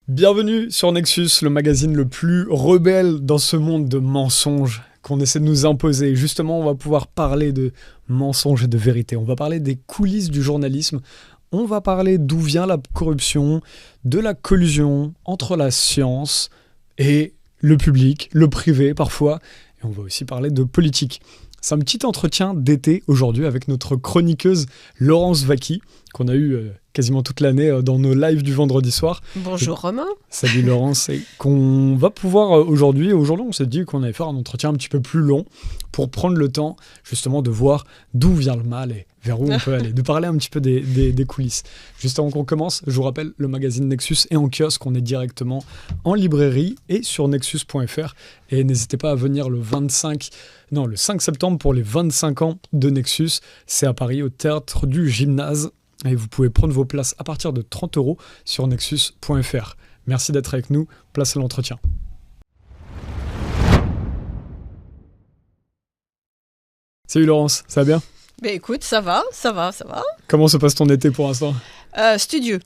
Bienvenue sur Nexus, le magazine le plus rebelle dans ce monde de mensonges qu'on essaie de nous imposer. Justement, on va pouvoir parler de mensonges et de vérité. On va parler des coulisses du journalisme. On va parler d'où vient la corruption, de la collusion entre la science et le public, le privé parfois. Et on va aussi parler de politique. C'est un petit entretien d'été aujourd'hui avec notre chroniqueuse Laurence Vaky, qu'on a eu quasiment toute l'année dans nos lives du vendredi soir. Bonjour Romain. Salut Laurence. Et qu'on va pouvoir aujourd'hui, on s'est dit qu'on allait faire un entretien un petit peu plus long pour prendre le temps justement de voir d'où vient le mal et vers où on peut aller, de parler un petit peu des coulisses. Juste avant qu'on commence, je vous rappelle, le magazine Nexus est en kiosque, on est directement en librairie et sur nexus.fr. Et n'hésitez pas à venir le 5 septembre pour les 25 ans de Nexus. C'est à Paris, au théâtre du Gymnase. Et vous pouvez prendre vos places à partir de 30 € sur nexus.fr. Merci d'être avec nous. Place à l'entretien. Salut Laurence, ça va bien ? Ben écoute, ça va. Comment se passe ton été pour l'instant ? Studieux.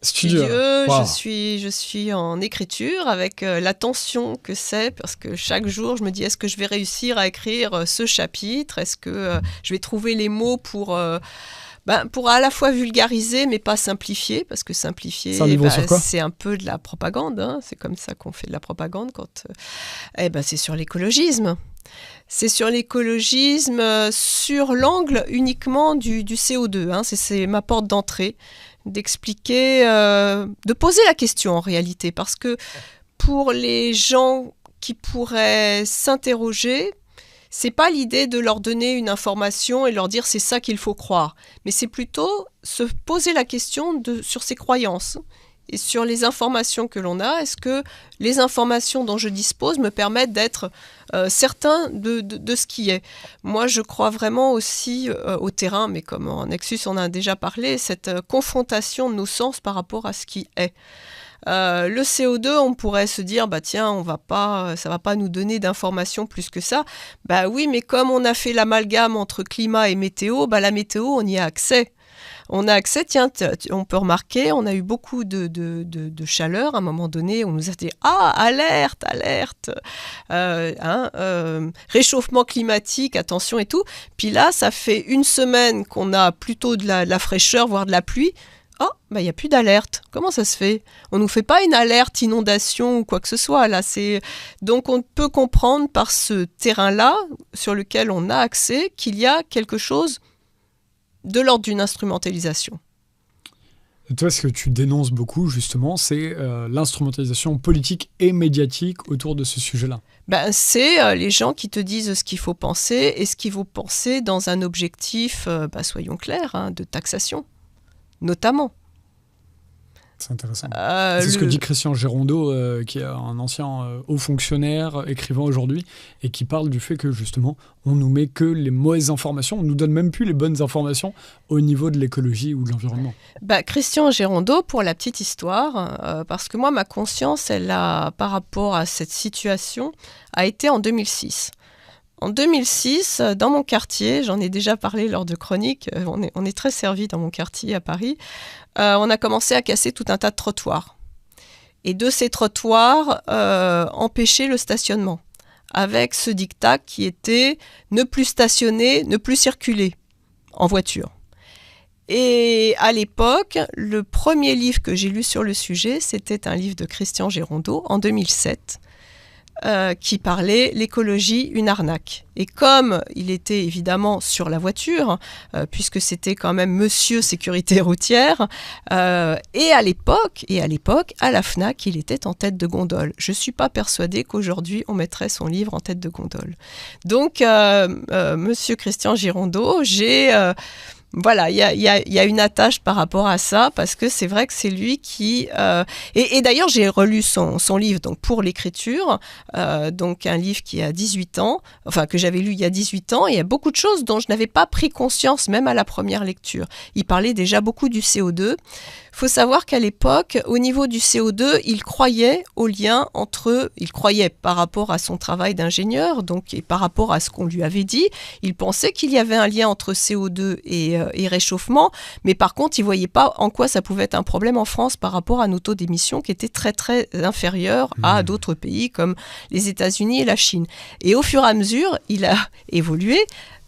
Wow. Je suis en écriture avec la tension que c'est, parce que chaque jour, je me dis, est-ce que je vais réussir à écrire ce chapitre ? Est-ce que je vais trouver les mots pour à la fois vulgariser, mais pas simplifier, parce que simplifier, c'est un peu de la propagande. Hein. C'est comme ça qu'on fait de la propagande c'est sur l'écologisme. C'est sur l'écologisme, sur l'angle uniquement du CO2. Hein. C'est ma porte d'entrée, d'expliquer, de poser la question en réalité. Parce que pour les gens qui pourraient s'interroger, c'est pas l'idée de leur donner une information et leur dire c'est ça qu'il faut croire. Mais c'est plutôt se poser la question sur ses croyances. Et sur les informations que l'on a, est-ce que les informations dont je dispose me permettent d'être certain de ce qui est ? Moi, je crois vraiment aussi au terrain, mais comme en Nexus, on a déjà parlé, cette confrontation de nos sens par rapport à ce qui est. Le CO2, on pourrait se dire, ça va pas nous donner d'informations plus que ça. Oui, mais comme on a fait l'amalgame entre climat et météo, la météo, on y a accès. On a accès, on peut remarquer, on a eu beaucoup de chaleur. À un moment donné, on nous a dit « Ah, alerte, réchauffement climatique, attention et tout ». Puis là, ça fait une semaine qu'on a plutôt de la fraîcheur, voire de la pluie. Oh, il n'y a plus d'alerte. Comment ça se fait ? On ne nous fait pas une alerte inondation ou quoi que ce soit. Là, donc, on peut comprendre par ce terrain-là, sur lequel on a accès, qu'il y a quelque chose de l'ordre d'une instrumentalisation. Et toi, ce que tu dénonces beaucoup, justement, c'est l'instrumentalisation politique et médiatique autour de ce sujet-là. C'est les gens qui te disent ce qu'il faut penser et ce qu'il faut penser dans un objectif, soyons clairs, de taxation, notamment. C'est intéressant. C'est ce que dit Christian Gérondeau, qui est un ancien haut fonctionnaire, écrivain aujourd'hui, et qui parle du fait que, justement, on nous met que les mauvaises informations, on nous donne même plus les bonnes informations au niveau de l'écologie ou de l'environnement. Christian Gérondeau, pour la petite histoire, parce que moi, ma conscience, par rapport à cette situation, a été en 2006. En 2006, dans mon quartier, j'en ai déjà parlé lors de chroniques, on est très servi dans mon quartier à Paris, on a commencé à casser tout un tas de trottoirs. Et de ces trottoirs, empêcher le stationnement, avec ce diktat qui était ne plus stationner, ne plus circuler en voiture. Et à l'époque, le premier livre que j'ai lu sur le sujet, c'était un livre de Christian Gérondeau en 2007, qui parlait « L'écologie, une arnaque ». Et comme il était évidemment sur la voiture, puisque c'était quand même Monsieur Sécurité routière, et à l'époque, à la FNAC, il était en tête de gondole. Je ne suis pas persuadée qu'aujourd'hui, on mettrait son livre en tête de gondole. Donc, Monsieur Christian Gérondeau, il y a une attache par rapport à ça, parce que c'est vrai que c'est lui qui... Et d'ailleurs, j'ai relu son livre donc, pour l'écriture, donc un livre qui a 18 ans, que j'avais lu il y a 18 ans, et il y a beaucoup de choses dont je n'avais pas pris conscience, même à la première lecture. Il parlait déjà beaucoup du CO2. Il faut savoir qu'à l'époque, au niveau du CO2, il croyait au lien entre... Il croyait par rapport à son travail d'ingénieur, donc, et par rapport à ce qu'on lui avait dit, il pensait qu'il y avait un lien entre CO2 et réchauffement, mais par contre, il ne voyait pas en quoi ça pouvait être un problème en France par rapport à nos taux d'émissions qui étaient très, très inférieurs à d'autres pays comme les États-Unis et la Chine. Et au fur et à mesure, il a évolué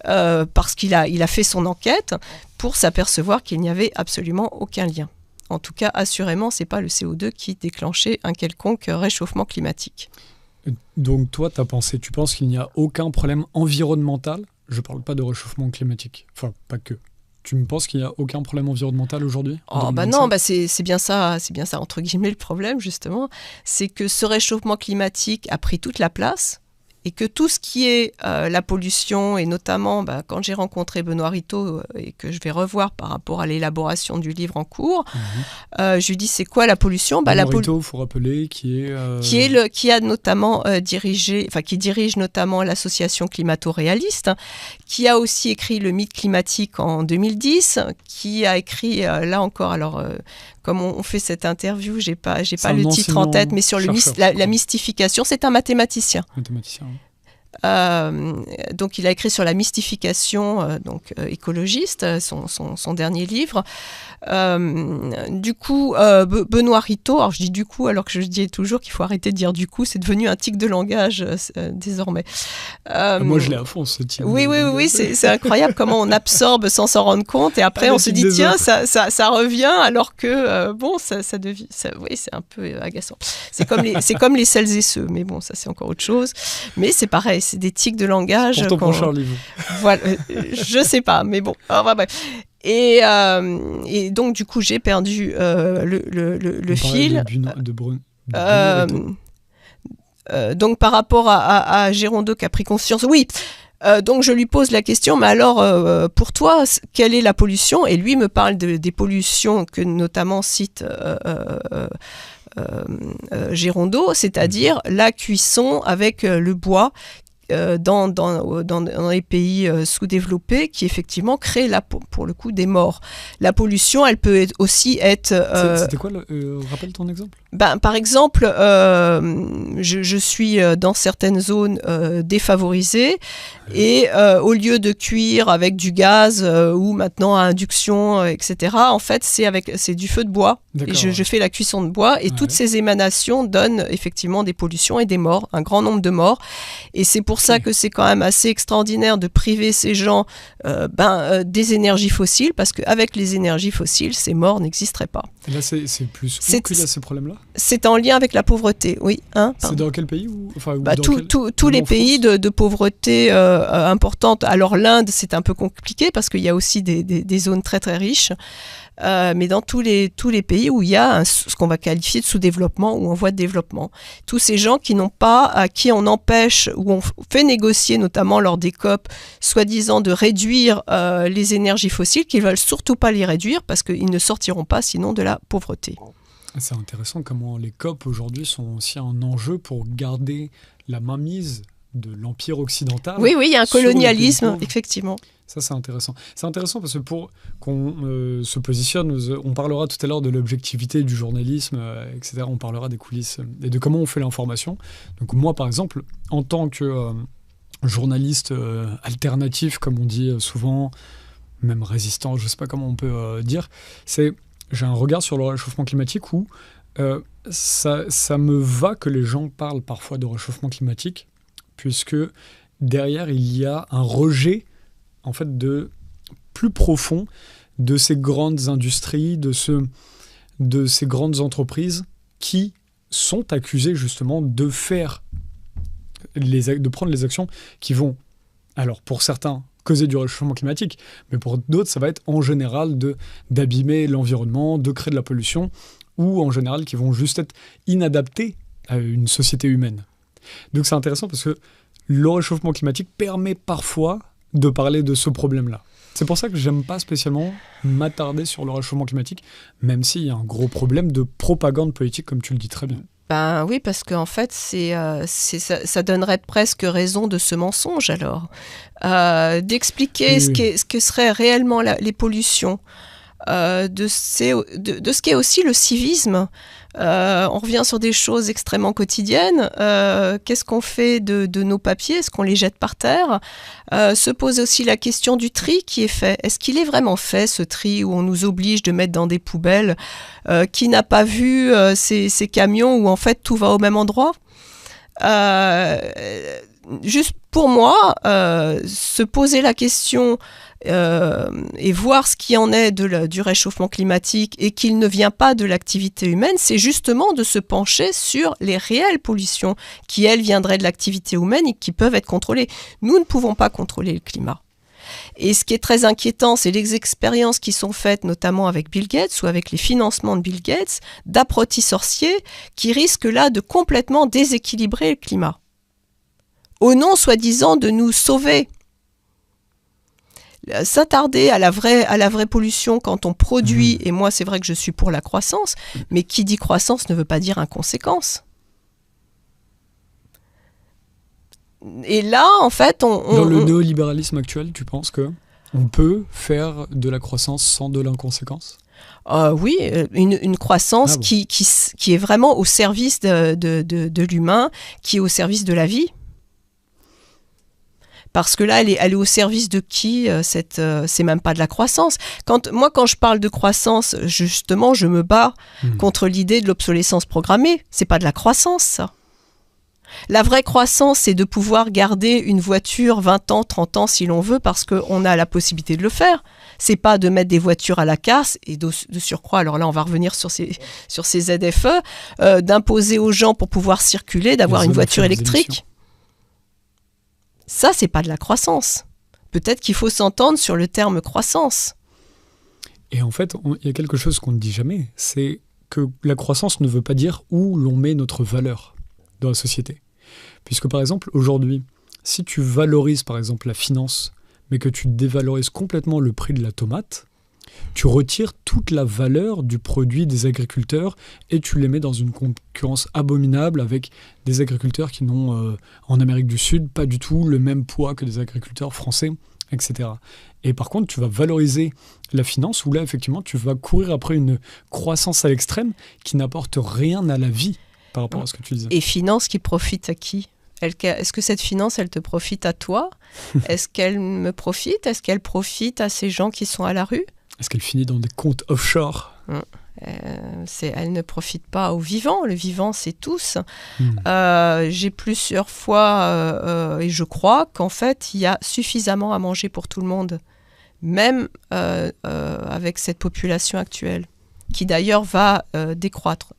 parce qu'il a fait son enquête pour s'apercevoir qu'il n'y avait absolument aucun lien. En tout cas, assurément, ce n'est pas le CO2 qui déclenchait un quelconque réchauffement climatique. Donc toi, tu penses qu'il n'y a aucun problème environnemental? Je ne parle pas de réchauffement climatique, enfin pas que. Tu me penses qu'il n'y a aucun problème environnemental aujourd'hui? Non, c'est bien ça, entre guillemets, le problème, justement. C'est que ce réchauffement climatique a pris toute la place et que tout ce qui est la pollution, et notamment quand j'ai rencontré Benoît Ritaud et que je vais revoir par rapport à l'élaboration du livre en cours, je lui dis c'est quoi la pollution? Benoît Ritaud, il faut rappeler, qui a notamment qui dirige notamment l'association Climato-Réaliste, qui a aussi écrit Le mythe climatique en 2010, qui a écrit là encore, alors comme on fait cette interview, j'ai pas le titre en tête, mais sur la mystification, c'est un mathématicien. Donc il a écrit sur la mystification écologiste, son dernier livre. Du coup, Benoît Ritaud, alors je dis du coup alors que je dis toujours qu'il faut arrêter de dire du coup, c'est devenu un tic de langage désormais. Moi je l'ai à fond ce tic. Oui, c'est incroyable comment on absorbe sans s'en rendre compte et après on se dit tiens ça revient alors que ça devient, oui c'est un peu agaçant. C'est comme les celles et ceux, mais bon ça c'est encore autre chose. Mais c'est pareil, c'est des tics de langage. Pour ton prochain livre. Voilà, je sais pas, mais bon. Enfin, bref. Et donc du coup j'ai perdu le fil. Donc par rapport à Gérondeau qui a pris conscience, oui. Donc je lui pose la question, mais alors pour toi, quelle est la pollution? Et lui me parle des pollutions que notamment cite Gérondeau, c'est-à-dire la cuisson avec le bois dans les pays sous-développés qui effectivement créent pour le coup des morts. La pollution, elle peut aussi être... C'était quoi rappelle ton exemple? Par exemple, je suis dans certaines zones défavorisées et au lieu de cuire avec du gaz ou maintenant à induction, etc., en fait, c'est du feu de bois. Et je fais la cuisson de bois et toutes ces émanations donnent effectivement des pollutions et des morts, un grand nombre de morts. Et c'est pour ça que c'est quand même assez extraordinaire de priver ces gens des énergies fossiles, parce qu'avec les énergies fossiles, ces morts n'existeraient pas. Et là, c'est plus où qu'il y a ce problème-là? C'est en lien avec la pauvreté, oui. C'est dans quel pays tous les pays de pauvreté importante. Alors l'Inde, c'est un peu compliqué parce qu'il y a aussi des zones très très riches. Mais dans tous les pays où il y a ce qu'on va qualifier de sous-développement ou en voie de développement. Tous ces gens qui n'ont pas, à qui on empêche ou on fait négocier, notamment lors des COP, soi-disant de réduire les énergies fossiles, qu'ils ne veulent surtout pas les réduire parce qu'ils ne sortiront pas sinon de la pauvreté. C'est intéressant comment les COP aujourd'hui sont aussi un enjeu pour garder la mainmise de l'Empire occidental. Oui, il y a un colonialisme, effectivement. Ça, c'est intéressant. C'est intéressant parce que pour qu'on se positionne, on parlera tout à l'heure de l'objectivité du journalisme, etc. On parlera des coulisses et de comment on fait l'information. Donc moi, par exemple, en tant que journaliste alternatif, comme on dit souvent, même résistant, je ne sais pas comment on peut dire, j'ai un regard sur le réchauffement climatique où ça me va que les gens parlent parfois de réchauffement climatique, puisque derrière, il y a un rejet en fait plus profond de ces grandes industries, de ces grandes entreprises qui sont accusées justement de prendre les actions qui vont, alors pour certains, causer du réchauffement climatique, mais pour d'autres, ça va être en général d'abîmer l'environnement, de créer de la pollution, ou en général qui vont juste être inadaptés à une société humaine. Donc c'est intéressant parce que le réchauffement climatique permet parfois de parler de ce problème-là. C'est pour ça que j'aime pas spécialement m'attarder sur le réchauffement climatique, même s'il y a un gros problème de propagande politique, comme tu le dis très bien. Oui, parce qu'en fait, ça donnerait presque raison de ce mensonge, alors. D'expliquer ce que seraient réellement les pollutions. de ce qu'est aussi le civisme. On revient sur des choses extrêmement quotidiennes. Qu'est-ce qu'on fait de nos papiers? Est-ce qu'on les jette par terre? Se pose aussi la question du tri qui est fait. Est-ce qu'il est vraiment fait, ce tri, où on nous oblige de mettre dans des poubelles? Qui n'a pas vu ces camions où en fait tout va au même endroit? Juste pour moi, se poser la question et voir ce qui en est du réchauffement climatique et qu'il ne vient pas de l'activité humaine, c'est justement de se pencher sur les réelles pollutions qui, elles, viendraient de l'activité humaine et qui peuvent être contrôlées. Nous ne pouvons pas contrôler le climat. Et ce qui est très inquiétant, c'est les expériences qui sont faites, notamment avec Bill Gates ou avec les financements de Bill Gates, d'apprentis sorciers qui risquent là de complètement déséquilibrer le climat. Au nom, soi-disant, de nous sauver. S'attarder à la vraie pollution quand on produit, et moi c'est vrai que je suis pour la croissance, mais qui dit croissance ne veut pas dire inconséquence. Et là, en fait, dans le néolibéralisme actuel, tu penses que on peut faire de la croissance sans de l'inconséquence? Oui, une croissance qui est vraiment au service de l'humain, qui est au service de la vie. Parce que là, elle est au service de qui? C'est même pas de la croissance. Quand je parle de croissance, justement, je me bats contre l'idée de l'obsolescence programmée. C'est pas de la croissance, ça. La vraie croissance, c'est de pouvoir garder une voiture 20 ans, 30 ans si l'on veut, parce qu'on a la possibilité de le faire. C'est pas de mettre des voitures à la casse et de surcroît, alors là on va revenir sur ces ZFE, d'imposer aux gens pour pouvoir circuler, d'avoir une voiture électrique. Ça, c'est pas de la croissance. Peut-être qu'il faut s'entendre sur le terme croissance. Et en fait, il y a quelque chose qu'on ne dit jamais, c'est que la croissance ne veut pas dire où l'on met notre valeur dans la société. Puisque par exemple, aujourd'hui, si tu valorises par exemple la finance, mais que tu dévalorises complètement le prix de la tomate, tu retires toute la valeur du produit des agriculteurs et tu les mets dans une concurrence abominable avec des agriculteurs qui n'ont, en Amérique du Sud, pas du tout le même poids que des agriculteurs français, etc. Et par contre, tu vas valoriser la finance où là, effectivement, tu vas courir après une croissance à l'extrême qui n'apporte rien à la vie par rapport à ce que tu disais. Et finance qui profite à qui ? Est-ce que cette finance, elle te profite à toi ? Est-ce qu'elle me profite ? Est-ce qu'elle profite à ces gens qui sont à la rue ? Est-ce qu'elle finit dans des comptes offshore ? Elle ne profite pas aux vivants. Le vivant, c'est tous. J'ai plusieurs fois, et je crois qu'en fait, il y a suffisamment à manger pour tout le monde, même avec cette population actuelle, qui d'ailleurs va décroître.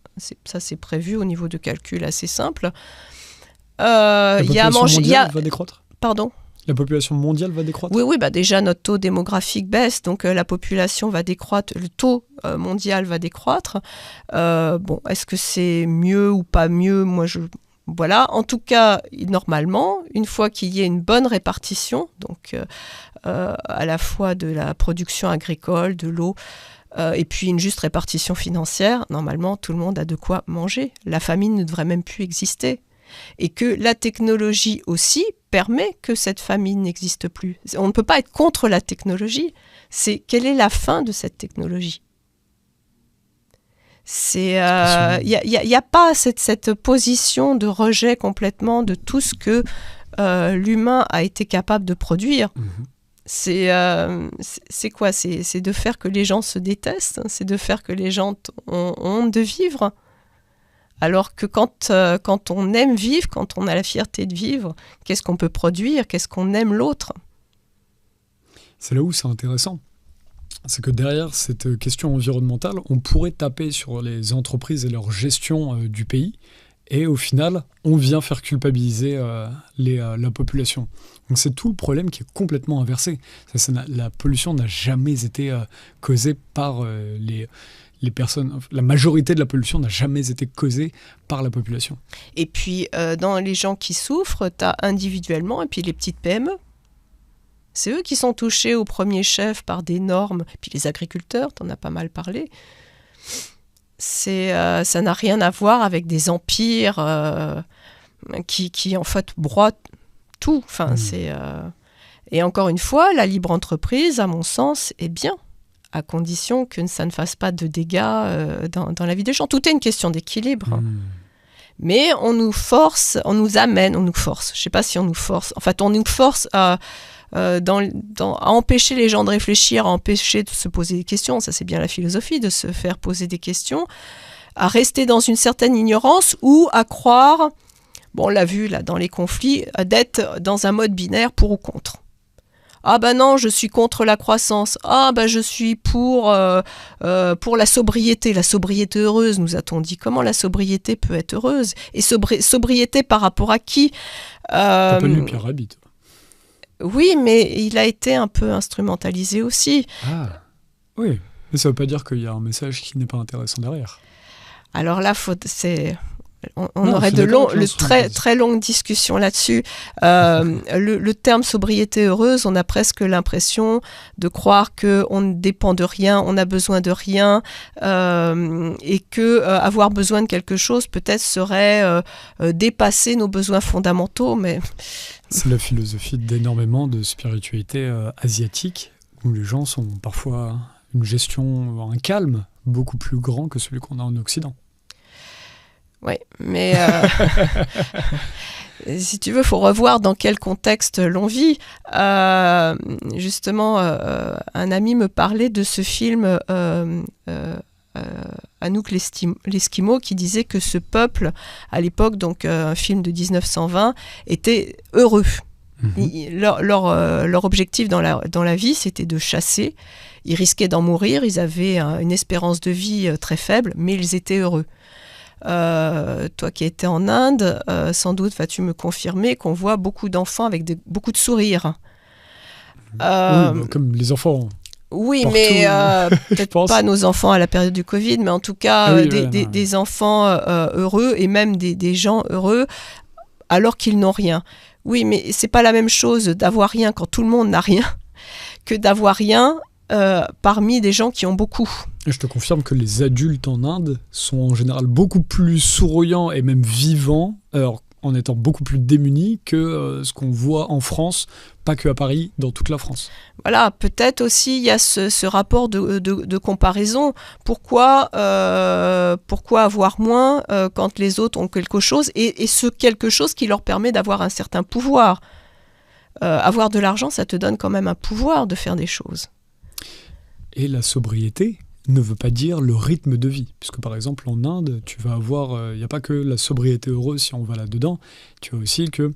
Ça, c'est prévu au niveau de calcul assez simple. La population mondiale va décroître ? Pardon ? La population mondiale va décroître ? Oui, déjà notre taux démographique baisse, donc la population va décroître, le taux mondial va décroître. Est-ce que c'est mieux ou pas mieux ? Voilà. En tout cas, normalement, une fois qu'il y ait une bonne répartition, donc à la fois de la production agricole, de l'eau, et puis une juste répartition financière, normalement, tout le monde a de quoi manger. La famine ne devrait même plus exister. Et que la technologie aussi permet que cette famine n'existe plus. On ne peut pas être contre la technologie. C'est quelle est la fin de cette technologie ? Il n'y a pas cette position de rejet complètement de tout ce que l'humain a été capable de produire. C'est quoi ? C'est de faire que les gens se détestent, c'est de faire que les gens ont honte de vivre. Alors que quand on aime vivre, quand on a la fierté de vivre, qu'est-ce qu'on peut produire ? Qu'est-ce qu'on aime l'autre ? C'est là où c'est intéressant. C'est que derrière cette question environnementale, on pourrait taper sur les entreprises et leur gestion du pays. Et au final, on vient faire culpabiliser la population. Donc c'est tout le problème qui est complètement inversé. La pollution n'a jamais été causée par les personnes. La majorité de la pollution n'a jamais été causée par la population. Et puis, dans les gens qui souffrent, tu as individuellement, et puis les petites PME. C'est eux qui sont touchés au premier chef par des normes. Et puis les agriculteurs, tu en as pas mal parlé. Ça n'a rien à voir avec des empires qui en fait broient tout. Et encore une fois, la libre entreprise, à mon sens, est bien. à condition que ça ne fasse pas de dégâts dans la vie des gens. Tout est une question d'équilibre. Mais on nous force, je ne sais pas si on nous force, en fait on nous force à empêcher les gens de réfléchir, à empêcher de se poser des questions, ça c'est bien la philosophie, de se faire poser des questions, à rester dans une certaine ignorance ou à croire, bon on l'a vu là dans les conflits, d'être dans un mode binaire pour ou contre. Ah ben non, je suis contre la croissance. Ah ben je suis pour la sobriété heureuse, nous a-t-on dit. Comment la sobriété peut être heureuse? Et sobriété par rapport à qui? T'as pas lu Pierre Rabhi, toi? Oui, mais il a été un peu instrumentalisé aussi. Ah, oui. Mais ça veut pas dire qu'il y a un message qui n'est pas intéressant derrière. Alors là, on aurait très, très longues discussions là-dessus. Le terme sobriété heureuse, on a presque l'impression de croire qu'on ne dépend de rien, on n'a besoin de rien, et que avoir besoin de quelque chose peut-être serait dépasser nos besoins fondamentaux. Mais c'est la philosophie d'énormément de spiritualité asiatique, où les gens sont parfois une gestion, un calme beaucoup plus grand que celui qu'on a en Occident. Oui, mais si tu veux, il faut revoir dans quel contexte l'on vit. Justement, un ami me parlait de ce film Anouk l'Esquimau, qui disait que ce peuple, à l'époque, donc un film de 1920, était heureux. Leur objectif dans la vie, c'était de chasser. Ils risquaient d'en mourir, ils avaient une espérance de vie très faible, mais ils étaient heureux. Toi qui étais en Inde, sans doute vas-tu me confirmer qu'on voit beaucoup d'enfants avec beaucoup de sourires. Oui, comme les enfants. Oui, partout, mais peut-être pas nos enfants à la période du Covid, mais en tout cas des enfants heureux et même des gens heureux alors qu'ils n'ont rien. Oui, mais c'est pas la même chose d'avoir rien quand tout le monde n'a rien que d'avoir rien parmi des gens qui ont beaucoup. Je te confirme que les adultes en Inde sont en général beaucoup plus souriants et même vivants, en étant beaucoup plus démunis que ce qu'on voit en France, pas que à Paris, dans toute la France. Voilà, peut-être aussi il y a ce rapport de comparaison. Pourquoi avoir moins quand les autres ont quelque chose et ce quelque chose qui leur permet d'avoir un certain pouvoir. Avoir de l'argent, ça te donne quand même un pouvoir de faire des choses. Et la sobriété ne veut pas dire le rythme de vie. Puisque par exemple en Inde, tu vas avoir, il n'y a pas que la sobriété heureuse si on va là-dedans, tu as aussi que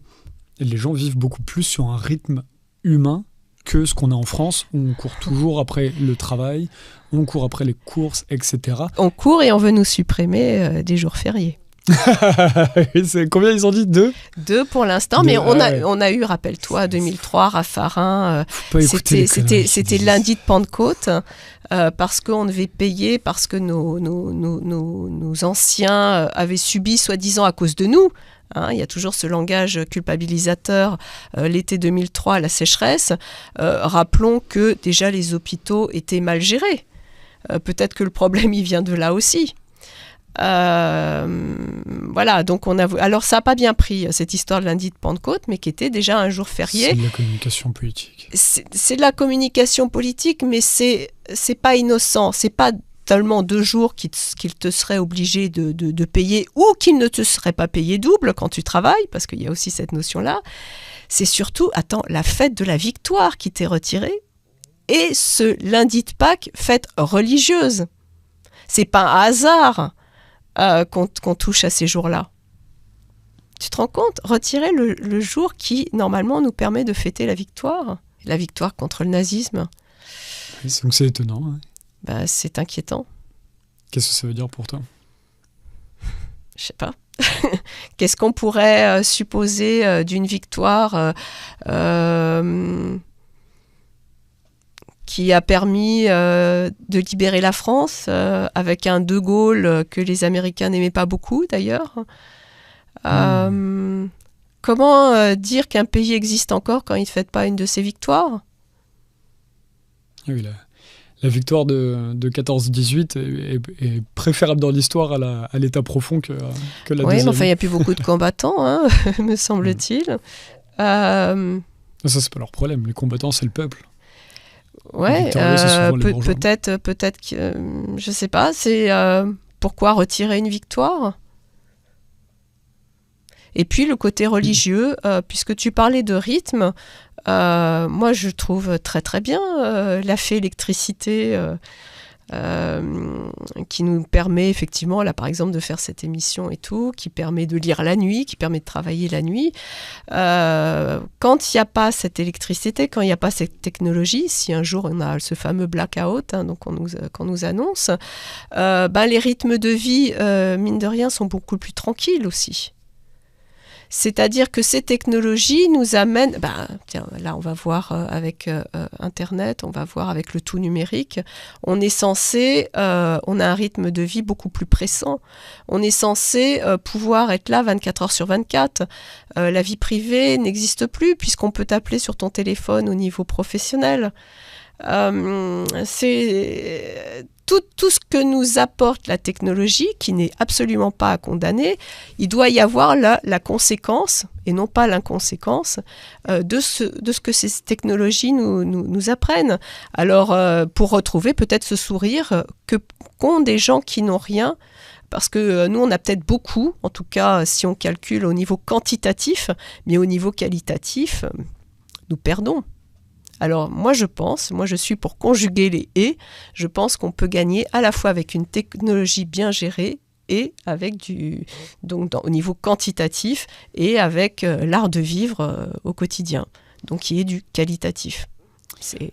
les gens vivent beaucoup plus sur un rythme humain que ce qu'on a en France, où on court toujours après le travail, on court après les courses, etc. On court et on veut nous supprimer des jours fériés. C'est combien ils ont dit? 2 pour l'instant, mais on a eu, rappelle-toi, 2003, Raffarin, c'était lundi de Pentecôte, parce qu'on devait payer, parce que nos anciens avaient subi, soi-disant à cause de nous. Il y a toujours ce langage culpabilisateur, l'été 2003, la sécheresse. Rappelons que déjà les hôpitaux étaient mal gérés. Peut-être que le problème, il vient de là aussi. Voilà, donc alors ça n'a pas bien pris cette histoire de lundi de Pentecôte, mais qui était déjà un jour férié. C'est de la communication politique. C'est de la communication politique, mais c'est pas innocent. C'est pas tellement 2 jours qu'il te serait obligé de payer ou qu'il ne te serait pas payé double quand tu travailles, parce qu'il y a aussi cette notion-là. C'est surtout, la fête de la victoire qui t'est retirée et ce lundi de Pâques, fête religieuse. C'est pas un hasard qu'on touche à ces jours-là. Tu te rends compte? Retirer le jour qui, normalement, nous permet de fêter la victoire contre le nazisme. Oui, donc c'est étonnant. Ouais. C'est inquiétant. Qu'est-ce que ça veut dire pour toi? Je sais pas. Qu'est-ce qu'on pourrait supposer d'une victoire qui a permis de libérer la France, avec un De Gaulle que les Américains n'aimaient pas beaucoup d'ailleurs. Comment dire qu'un pays existe encore quand il ne fête pas une de ses victoires? Oui, la victoire de 14-18 est préférable dans l'histoire à l'état profond que la deuxième. Oui, mais enfin, il n'y a plus beaucoup de combattants, me semble-t-il. Ça, c'est pas leur problème. Les combattants, c'est le peuple. Ouais, Victoria, c'est souvent les bourgeois. peut-être que, je sais pas, c'est pourquoi retirer une victoire? Et puis le côté religieux, puisque tu parlais de rythme, moi je trouve très très bien la fée électricité qui nous permet effectivement, là par exemple, de faire cette émission et tout, qui permet de lire la nuit, qui permet de travailler la nuit. Quand il n'y a pas cette électricité, quand il n'y a pas cette technologie, si un jour on a ce fameux blackout, hein, donc qu'on nous annonce, les rythmes de vie, mine de rien, sont beaucoup plus tranquilles aussi. C'est-à-dire que ces technologies nous amènent... tiens, là, on va voir avec Internet, on va voir avec le tout numérique. On est censé... on a un rythme de vie beaucoup plus pressant. On est censé pouvoir être là 24 heures sur 24. La vie privée n'existe plus puisqu'on peut t'appeler sur ton téléphone au niveau professionnel. C'est... Tout ce que nous apporte la technologie, qui n'est absolument pas à condamner, il doit y avoir la conséquence, et non pas l'inconséquence, de ce que ces technologies nous apprennent. Alors, pour retrouver peut-être ce sourire qu'ont des gens qui n'ont rien, parce que nous, on a peut-être beaucoup, en tout cas si on calcule au niveau quantitatif, mais au niveau qualitatif, nous perdons. Alors moi je suis pour conjuguer les « et ». Je pense qu'on peut gagner à la fois avec une technologie bien gérée et avec au niveau quantitatif et avec l'art de vivre au quotidien, donc qui est du qualitatif. C'est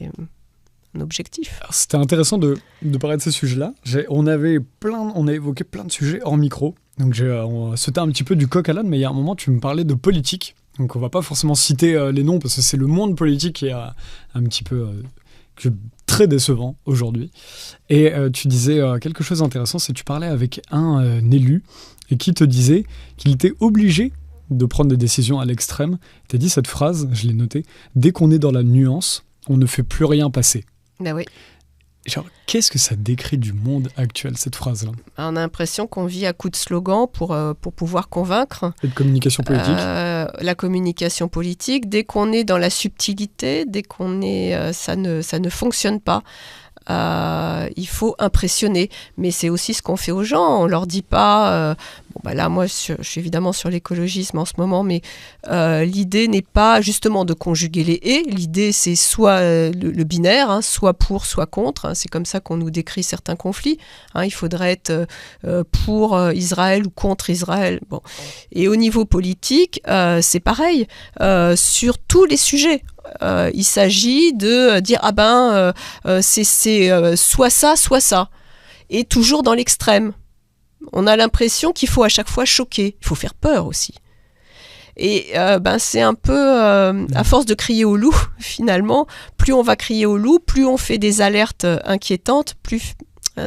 un objectif. Alors, c'était intéressant de parler de ces sujets-là. On a évoqué plein de sujets hors micro, donc on sautait un petit peu du coq à l'âne, mais il y a un moment tu me parlais de politique. Donc on va pas forcément citer les noms parce que c'est le monde politique qui est un petit peu très décevant aujourd'hui. Et tu disais quelque chose d'intéressant, c'est que tu parlais avec un élu et qui te disait qu'il était obligé de prendre des décisions à l'extrême. Tu as dit cette phrase, je l'ai notée: dès qu'on est dans la nuance, on ne fait plus rien passer. Ben oui. Genre, qu'est-ce que ça décrit du monde actuel, cette phrase-là? On a l'impression qu'on vit à coups de slogan pour pouvoir convaincre. Et de communication politique. La communication politique, dès qu'on est dans la subtilité, dès qu'on est... ça ne fonctionne pas. Il faut impressionner, mais c'est aussi ce qu'on fait aux gens. On leur dit pas là moi je suis évidemment sur l'écologisme en ce moment, mais l'idée n'est pas justement de conjuguer les « et ». L'idée c'est soit le binaire, hein, soit pour, soit contre, hein. C'est comme ça qu'on nous décrit certains conflits, hein. Il faudrait être pour Israël ou contre Israël. Bon. Et au niveau politique, c'est pareil, sur tous les sujets. Il s'agit de dire c'est soit ça, et toujours dans l'extrême. On a l'impression qu'il faut à chaque fois choquer, il faut faire peur aussi. Et c'est un peu à force de crier au loup, finalement, plus on va crier au loup, plus on fait des alertes inquiétantes, plus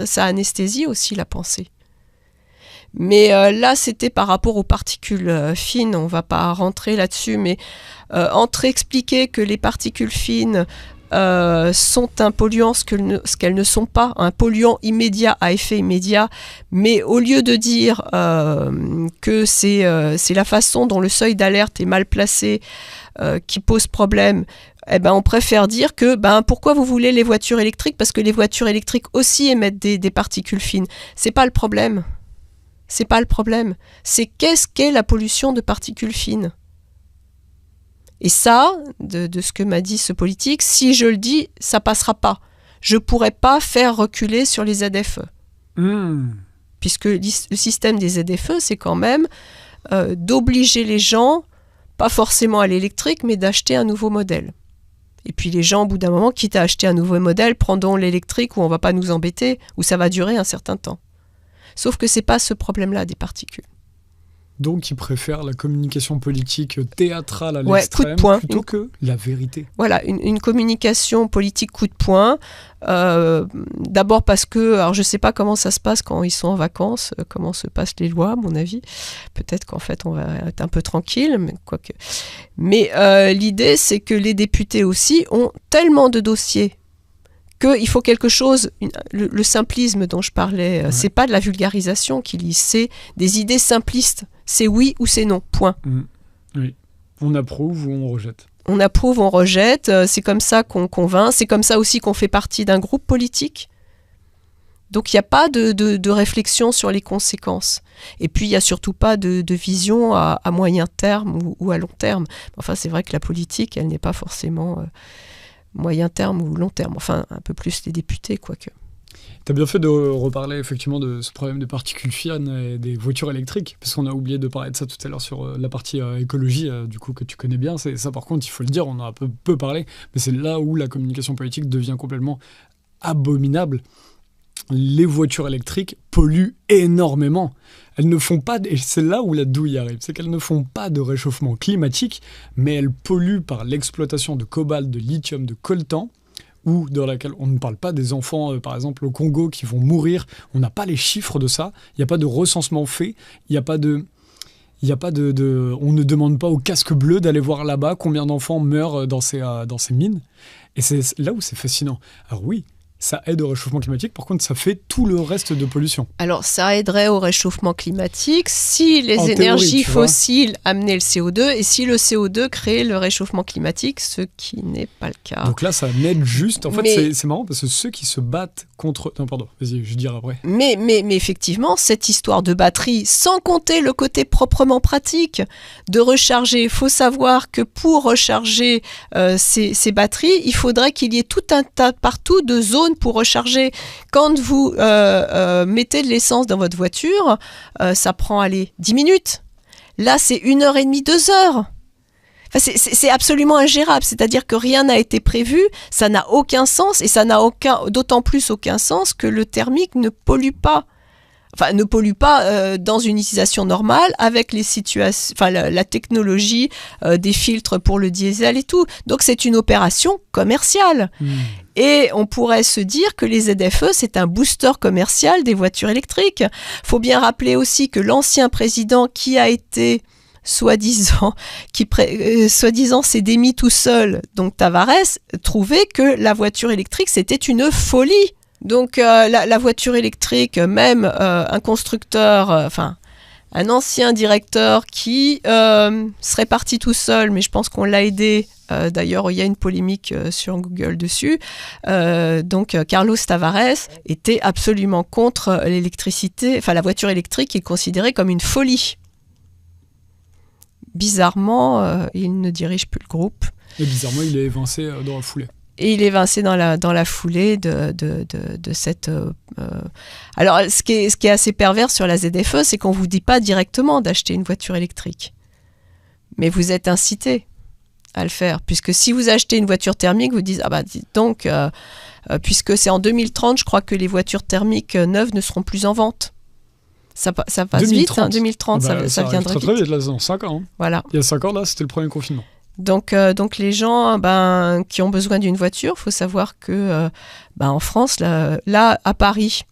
ça anesthésie aussi la pensée. Mais là, c'était par rapport aux particules fines, on ne va pas rentrer là-dessus, mais expliquer que les particules fines sont un polluant ce qu'elles ne sont pas, un polluant immédiat à effet immédiat, mais au lieu de dire que c'est la façon dont le seuil d'alerte est mal placé qui pose problème, on préfère dire que pourquoi vous voulez les voitures électriques? Parce que les voitures électriques aussi émettent des particules fines. C'est pas le problème. C'est pas le problème. C'est qu'est-ce qu'est la pollution de particules fines. Et ça, de ce que m'a dit ce politique, si je le dis, ça passera pas. Je pourrais pas faire reculer sur les ZFE. Puisque le système des ZFE, c'est quand même d'obliger les gens, pas forcément à l'électrique, mais d'acheter un nouveau modèle. Et puis les gens, au bout d'un moment, quitte à acheter un nouveau modèle, prendront l'électrique où on va pas nous embêter, où ça va durer un certain temps. Sauf que c'est pas ce problème-là des particules. Donc, ils préfèrent la communication politique théâtrale à l'extrême, coup de poing, plutôt que la vérité. Voilà, une communication politique coup de poing. D'abord parce que, alors je sais pas comment ça se passe quand ils sont en vacances, comment se passent les lois, à mon avis. Peut-être qu'en fait, on va être un peu tranquille, mais quoique. Mais l'idée, c'est que les députés aussi ont tellement de dossiers qu'il faut quelque chose, le simplisme dont je parlais, c'est pas de la vulgarisation qu'ils lisent, c'est des idées simplistes. C'est oui ou c'est non, point. Oui, on approuve ou on rejette. On approuve, on rejette, c'est comme ça qu'on convainc, c'est comme ça aussi qu'on fait partie d'un groupe politique. Donc il n'y a pas de réflexion sur les conséquences. Et puis il n'y a surtout pas de vision à moyen terme ou à long terme. Enfin, c'est vrai que la politique, elle n'est pas forcément moyen terme ou long terme. Enfin, un peu plus les députés, quoique. Tu as bien fait de reparler effectivement de ce problème de particules fines et des voitures électriques, parce qu'on a oublié de parler de ça tout à l'heure sur la partie écologie, du coup, que tu connais bien. C'est ça, par contre, il faut le dire, on en a peu parlé, mais c'est là où la communication politique devient complètement abominable. Les voitures électriques polluent énormément. Elles ne font pas, et c'est là où la douille arrive, c'est qu'elles ne font pas de réchauffement climatique, mais elles polluent par l'exploitation de cobalt, de lithium, de coltan, ou dans laquelle on ne parle pas des enfants, par exemple au Congo, qui vont mourir. On n'a pas les chiffres de ça. Il n'y a pas de recensement fait. Il n'y a pas de... On ne demande pas au casque bleu d'aller voir là-bas combien d'enfants meurent dans ces mines. Et c'est là où c'est fascinant. Alors oui, ça aide au réchauffement climatique. Par contre, ça fait tout le reste de pollution. Alors, ça aiderait au réchauffement climatique si les énergies fossiles amenaient le CO2 et si le CO2 créait le réchauffement climatique, ce qui n'est pas le cas. Donc là, ça m'aide juste. En fait, c'est marrant parce que ceux qui se battent contre... Non, pardon, vas-y, je dirai après. Mais effectivement, cette histoire de batterie, sans compter le côté proprement pratique de recharger, il faut savoir que pour recharger ces batteries, il faudrait qu'il y ait tout un tas partout de zones pour recharger. Quand vous mettez de l'essence dans votre voiture, ça prend 10 minutes. Là, c'est 1h30, 2 heures. Enfin, c'est absolument ingérable. C'est-à-dire que rien n'a été prévu, ça n'a aucun sens et ça n'a d'autant plus aucun sens que le thermique ne pollue pas. Enfin, ne pollue pas dans une utilisation normale avec les situations, enfin la technologie des filtres pour le diesel et tout. Donc c'est une opération commerciale. Et on pourrait se dire que les ZFE, c'est un booster commercial des voitures électriques. Faut bien rappeler aussi que l'ancien président qui a été soi-disant s'est démis tout seul, donc Tavares, trouvait que la voiture électrique c'était une folie. Donc la voiture électrique, même un constructeur, un ancien directeur qui serait parti tout seul, mais je pense qu'on l'a aidé. D'ailleurs, il y a une polémique sur Google dessus. Donc Carlos Tavares était absolument contre l'électricité, la voiture électrique est considérée comme une folie. Bizarrement, il ne dirige plus le groupe. Et bizarrement, il est évincé dans la foulée. Et il est évincé dans la foulée de cette... Alors, ce qui est assez pervers sur la ZFE, c'est qu'on ne vous dit pas directement d'acheter une voiture électrique. Mais vous êtes incité à le faire. Puisque si vous achetez une voiture thermique, vous dites, dites donc, puisque c'est en 2030, je crois que les voitures thermiques neuves ne seront plus en vente. Ça passe 2030. Vite, hein, 2030, ça viendra vite. Très vite, là, dans 5 ans. Hein. Voilà. Il y a 5 ans, là, c'était le premier confinement. Donc les gens qui ont besoin d'une voiture, il faut savoir que en France, là à Paris,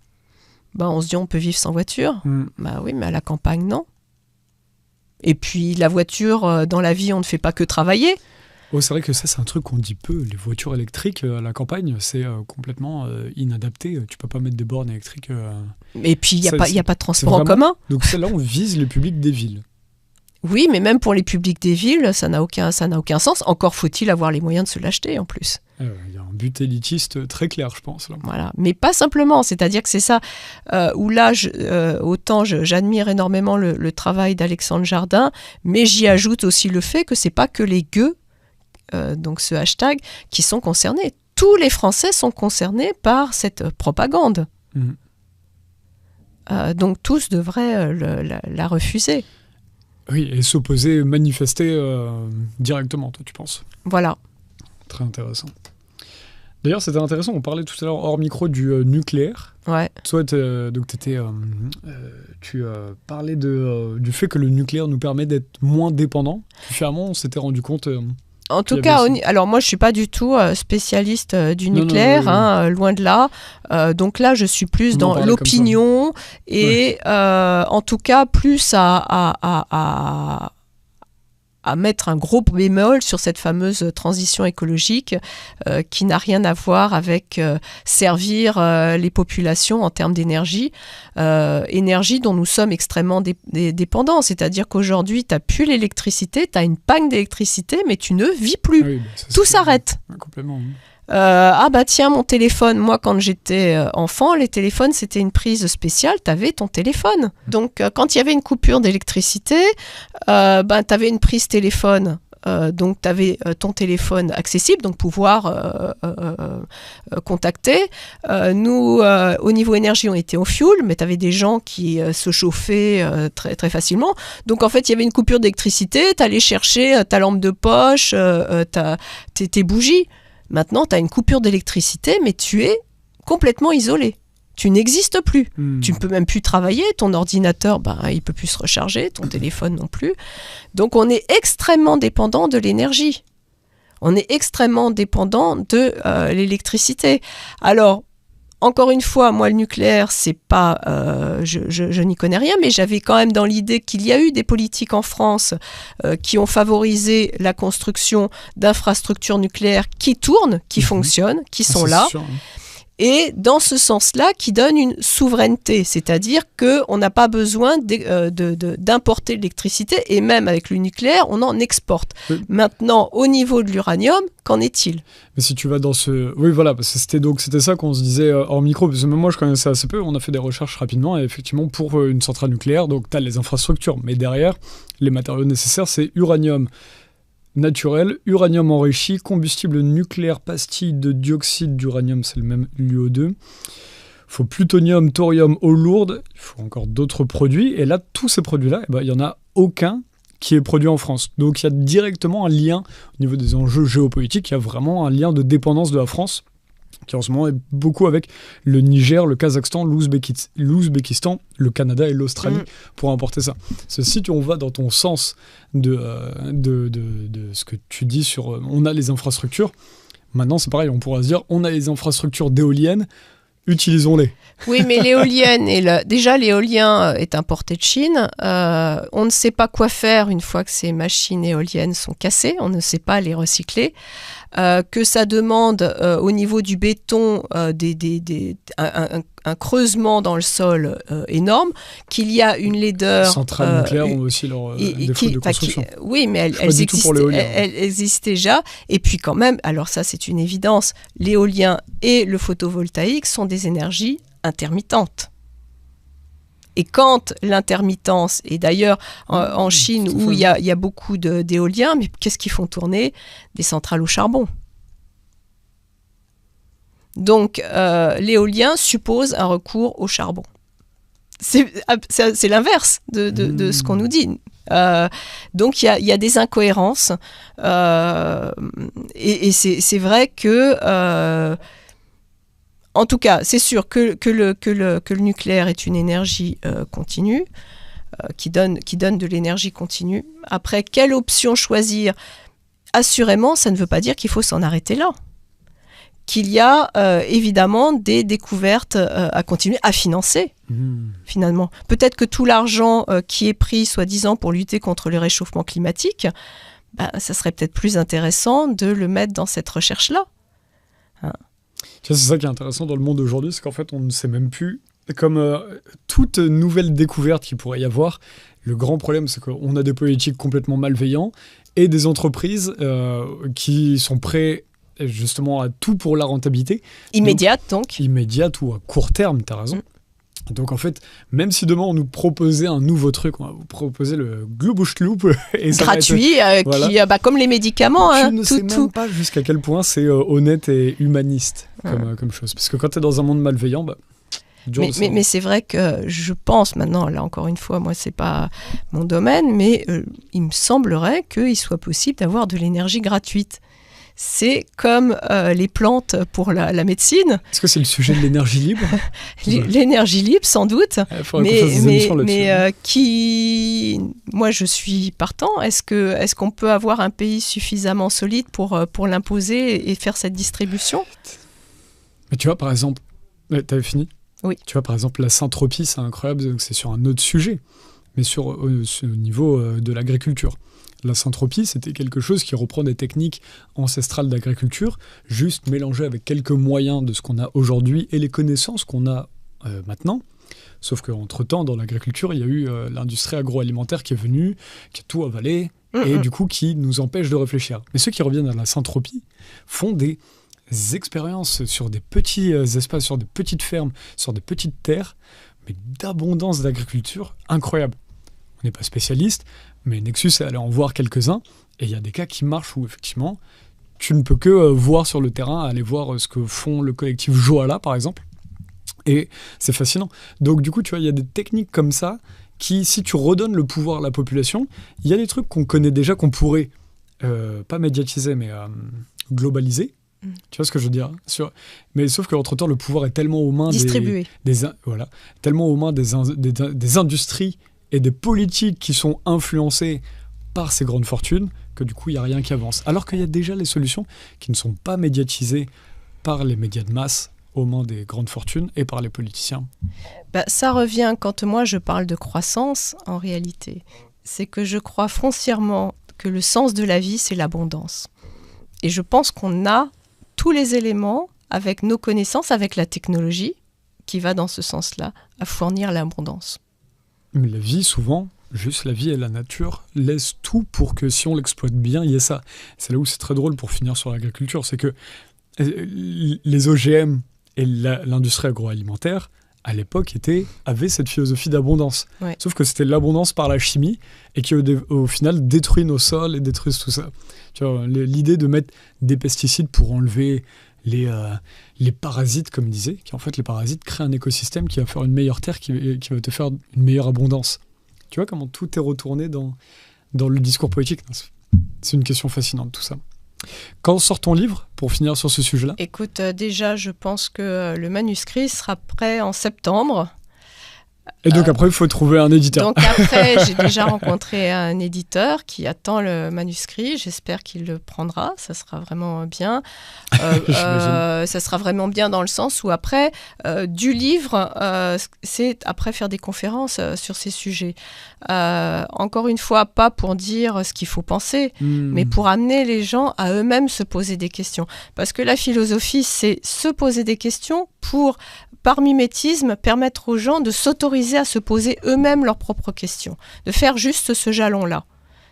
on se dit on peut vivre sans voiture. Oui, mais à la campagne, non. Et puis la voiture, dans la vie, on ne fait pas que travailler. Oh, c'est vrai que ça, c'est un truc qu'on dit peu. Les voitures électriques à la campagne, c'est complètement inadapté. Tu peux pas mettre des bornes électriques. Et puis, il n'y a pas de transport en commun. Donc celle-là, on vise les publics des villes. Oui, mais même pour les publics des villes, ça n'a aucun sens. Encore faut-il avoir les moyens de se l'acheter en plus. Il y a un but élitiste très clair, je pense. Là. Voilà, mais pas simplement. C'est-à-dire que c'est ça où là, autant j'admire énormément le travail d'Alexandre Jardin, mais j'y ajoute aussi le fait que c'est pas que les gueux, donc ce hashtag, qui sont concernés. Tous les Français sont concernés par cette propagande. Donc tous devraient la refuser. Oui, et s'opposer, manifester directement, toi, tu penses? Voilà. Très intéressant. D'ailleurs, c'était intéressant, on parlait tout à l'heure hors micro du nucléaire. Ouais. Toi, tu parlais du fait que le nucléaire nous permet d'être moins dépendants. Finalement, on s'était rendu compte... En tout cas, alors moi je suis pas du tout spécialiste du nucléaire, loin de là. Donc là, je suis plus dans l'opinion et en tout cas plus à à mettre un gros bémol sur cette fameuse transition écologique qui n'a rien à voir avec servir les populations en termes d'énergie, énergie dont nous sommes extrêmement dépendants. C'est-à-dire qu'aujourd'hui, tu n'as plus l'électricité, tu as une panne d'électricité, mais tu ne vis plus. Oui, tout s'arrête. Complètement. Tiens, mon téléphone, moi quand j'étais enfant, les téléphones c'était une prise spéciale, t'avais ton téléphone. Donc quand il y avait une coupure d'électricité, t'avais une prise téléphone. Donc tu avais ton téléphone accessible, donc pouvoir contacter. Nous, au niveau énergie, on était au fioul, mais tu avais des gens qui se chauffaient très, très facilement. Donc en fait, il y avait une coupure d'électricité, tu allais chercher ta lampe de poche, tes bougies. Maintenant, tu as une coupure d'électricité, mais tu es complètement isolé. Tu n'existes plus. Tu ne peux même plus travailler. Ton ordinateur, il ne peut plus se recharger. Ton téléphone non plus. Donc, on est extrêmement dépendant de l'énergie. On est extrêmement dépendant de l'électricité. Alors, encore une fois, moi, le nucléaire, c'est pas, je n'y connais rien, mais j'avais quand même dans l'idée qu'il y a eu des politiques en France qui ont favorisé la construction d'infrastructures nucléaires qui tournent, qui fonctionnent, qui sont là. Sûr, hein. Et dans ce sens-là, qui donne une souveraineté, c'est-à-dire qu'on n'a pas besoin d'importer l'électricité, et même avec le nucléaire, on en exporte. Oui. Maintenant, au niveau de l'uranium, qu'en est-il ? Mais si tu vas dans ce... Oui, voilà, parce que c'était ça qu'on se disait hors micro, parce que même moi, je connaissais assez peu, on a fait des recherches rapidement, et effectivement, pour une centrale nucléaire, donc tu as les infrastructures, mais derrière, les matériaux nécessaires, c'est uranium naturel, uranium enrichi, combustible nucléaire, pastille de dioxyde d'uranium, c'est le même, l'UO2. Il faut plutonium, thorium, eau lourde, il faut encore d'autres produits. Et là, tous ces produits-là, il n'y en a aucun qui est produit en France. Donc il y a directement un lien, au niveau des enjeux géopolitiques, il y a vraiment un lien de dépendance de la France, qui en ce moment est beaucoup avec le Niger, le Kazakhstan, l'Ouzbékistan, le Canada et l'Australie pour importer ça. Si on va dans ton sens de ce que tu dis sur on a les infrastructures, maintenant c'est pareil, on pourra se dire on a les infrastructures d'éoliennes, utilisons-les. Oui, mais l'éolienne, déjà l'éolien est importé de Chine. On ne sait pas quoi faire une fois que ces machines éoliennes sont cassées. On ne sait pas les recycler. Que ça demande au niveau du béton un creusement dans le sol énorme, qu'il y a une laideur... Les centrales nucléaires ont aussi leur défaut de construction. Oui, mais elles existent déjà. Et puis quand même, alors ça c'est une évidence, l'éolien et le photovoltaïque sont des énergies intermittentes. Et quand l'intermittence, et d'ailleurs en Chine où il y a beaucoup d'éoliens, mais qu'est-ce qu'ils font tourner ? Des centrales au charbon. Donc l'éolien suppose un recours au charbon. C'est l'inverse de ce qu'on nous dit. Donc il y a des incohérences. Et c'est vrai que... en tout cas, c'est sûr que le nucléaire est une énergie continue, qui donne de l'énergie continue. Après, quelle option choisir ? Assurément, ça ne veut pas dire qu'il faut s'en arrêter là. Qu'il y a évidemment des découvertes à continuer, à financer, finalement. Peut-être que tout l'argent qui est pris, soi-disant, pour lutter contre le réchauffement climatique, ça serait peut-être plus intéressant de le mettre dans cette recherche-là. Hein. C'est ça qui est intéressant dans le monde d'aujourd'hui, c'est qu'en fait, on ne sait même plus, comme toute nouvelle découverte qu'il pourrait y avoir, le grand problème, c'est qu'on a des politiques complètement malveillants et des entreprises qui sont prêtes justement à tout pour la rentabilité. Immédiate, donc. Immédiate ou à court terme, tu as raison. Donc en fait, même si demain on nous proposait un nouveau truc, on va vous proposer le Globuschloop et ça gratuit, voilà. Comme les médicaments. Je ne sais même pas jusqu'à quel point c'est honnête et humaniste comme chose. Parce que quand tu es dans un monde malveillant, mais c'est vrai que je pense maintenant, là encore une fois, moi c'est pas mon domaine, mais il me semblerait qu'il soit possible d'avoir de l'énergie gratuite. C'est comme les plantes pour la médecine. Est-ce que c'est le sujet de l'énergie libre ? L'énergie libre, sans doute. Mais moi, je suis partant. Est-ce qu'on peut avoir un pays suffisamment solide pour l'imposer et faire cette distribution ? Mais tu vois, par exemple, t'avais fini ? Oui. Tu vois, par exemple, la Saint-Tropez, c'est incroyable, c'est sur un autre sujet, mais au niveau de l'agriculture. La syntropie, c'était quelque chose qui reprend des techniques ancestrales d'agriculture, juste mélangées avec quelques moyens de ce qu'on a aujourd'hui et les connaissances qu'on a maintenant. Sauf qu'entre-temps, dans l'agriculture, il y a eu l'industrie agroalimentaire qui est venue, qui a tout avalé, et du coup qui nous empêche de réfléchir. Mais ceux qui reviennent à la syntropie font des expériences sur des petits espaces, sur des petites fermes, sur des petites terres, mais d'abondance d'agriculture incroyable. On n'est pas spécialiste, mais Nexus est allé en voir quelques-uns, et il y a des cas qui marchent où effectivement, tu ne peux que voir sur le terrain, aller voir ce que font le collectif Joala, par exemple, et c'est fascinant. Donc du coup, tu vois, il y a des techniques comme ça qui, si tu redonnes le pouvoir à la population, il y a des trucs qu'on connaît déjà, qu'on pourrait, pas médiatiser, mais globaliser. Tu vois ce que je veux dire ? Mais sauf qu'entre-temps, le pouvoir est tellement aux mains tellement aux mains des industries et des politiques qui sont influencées par ces grandes fortunes que du coup, il n'y a rien qui avance. Alors qu'il y a déjà les solutions qui ne sont pas médiatisées par les médias de masse aux mains des grandes fortunes et par les politiciens. Ça revient quand moi je parle de croissance, en réalité. C'est que je crois foncièrement que le sens de la vie, c'est l'abondance. Et je pense qu'on a tous les éléments, avec nos connaissances, avec la technologie, qui va dans ce sens-là, à fournir l'abondance. Mais la vie, souvent, juste la vie et la nature laissent tout pour que si on l'exploite bien, il y ait ça. C'est là où c'est très drôle pour finir sur l'agriculture, c'est que les OGM et l'industrie agroalimentaire, à l'époque, avaient cette philosophie d'abondance. Ouais. Sauf que c'était l'abondance par la chimie et qui, au final, détruit nos sols et détruisent tout ça. Tu vois, l'idée de mettre des pesticides pour enlever les parasites, comme disait, qui en fait, les parasites créent un écosystème qui va faire une meilleure terre, qui va te faire une meilleure abondance. Tu vois comment tout est retourné dans le discours poétique. C'est une question fascinante, tout ça. Quand sort ton livre, pour finir sur ce sujet-là ? Écoute, déjà, je pense que le manuscrit sera prêt en septembre. Et donc après, il faut trouver un éditeur. Donc après, j'ai déjà rencontré un éditeur qui attend le manuscrit. J'espère qu'il le prendra. Ça sera vraiment bien. Ça sera vraiment bien dans le sens où après, du livre, c'est après faire des conférences sur ces sujets. Encore une fois, pas pour dire ce qu'il faut penser, mais pour amener les gens à eux-mêmes se poser des questions. Parce que la philosophie, c'est se poser des questions pour, par mimétisme, permettre aux gens de s'autoriser à se poser eux-mêmes leurs propres questions, de faire juste ce jalon-là.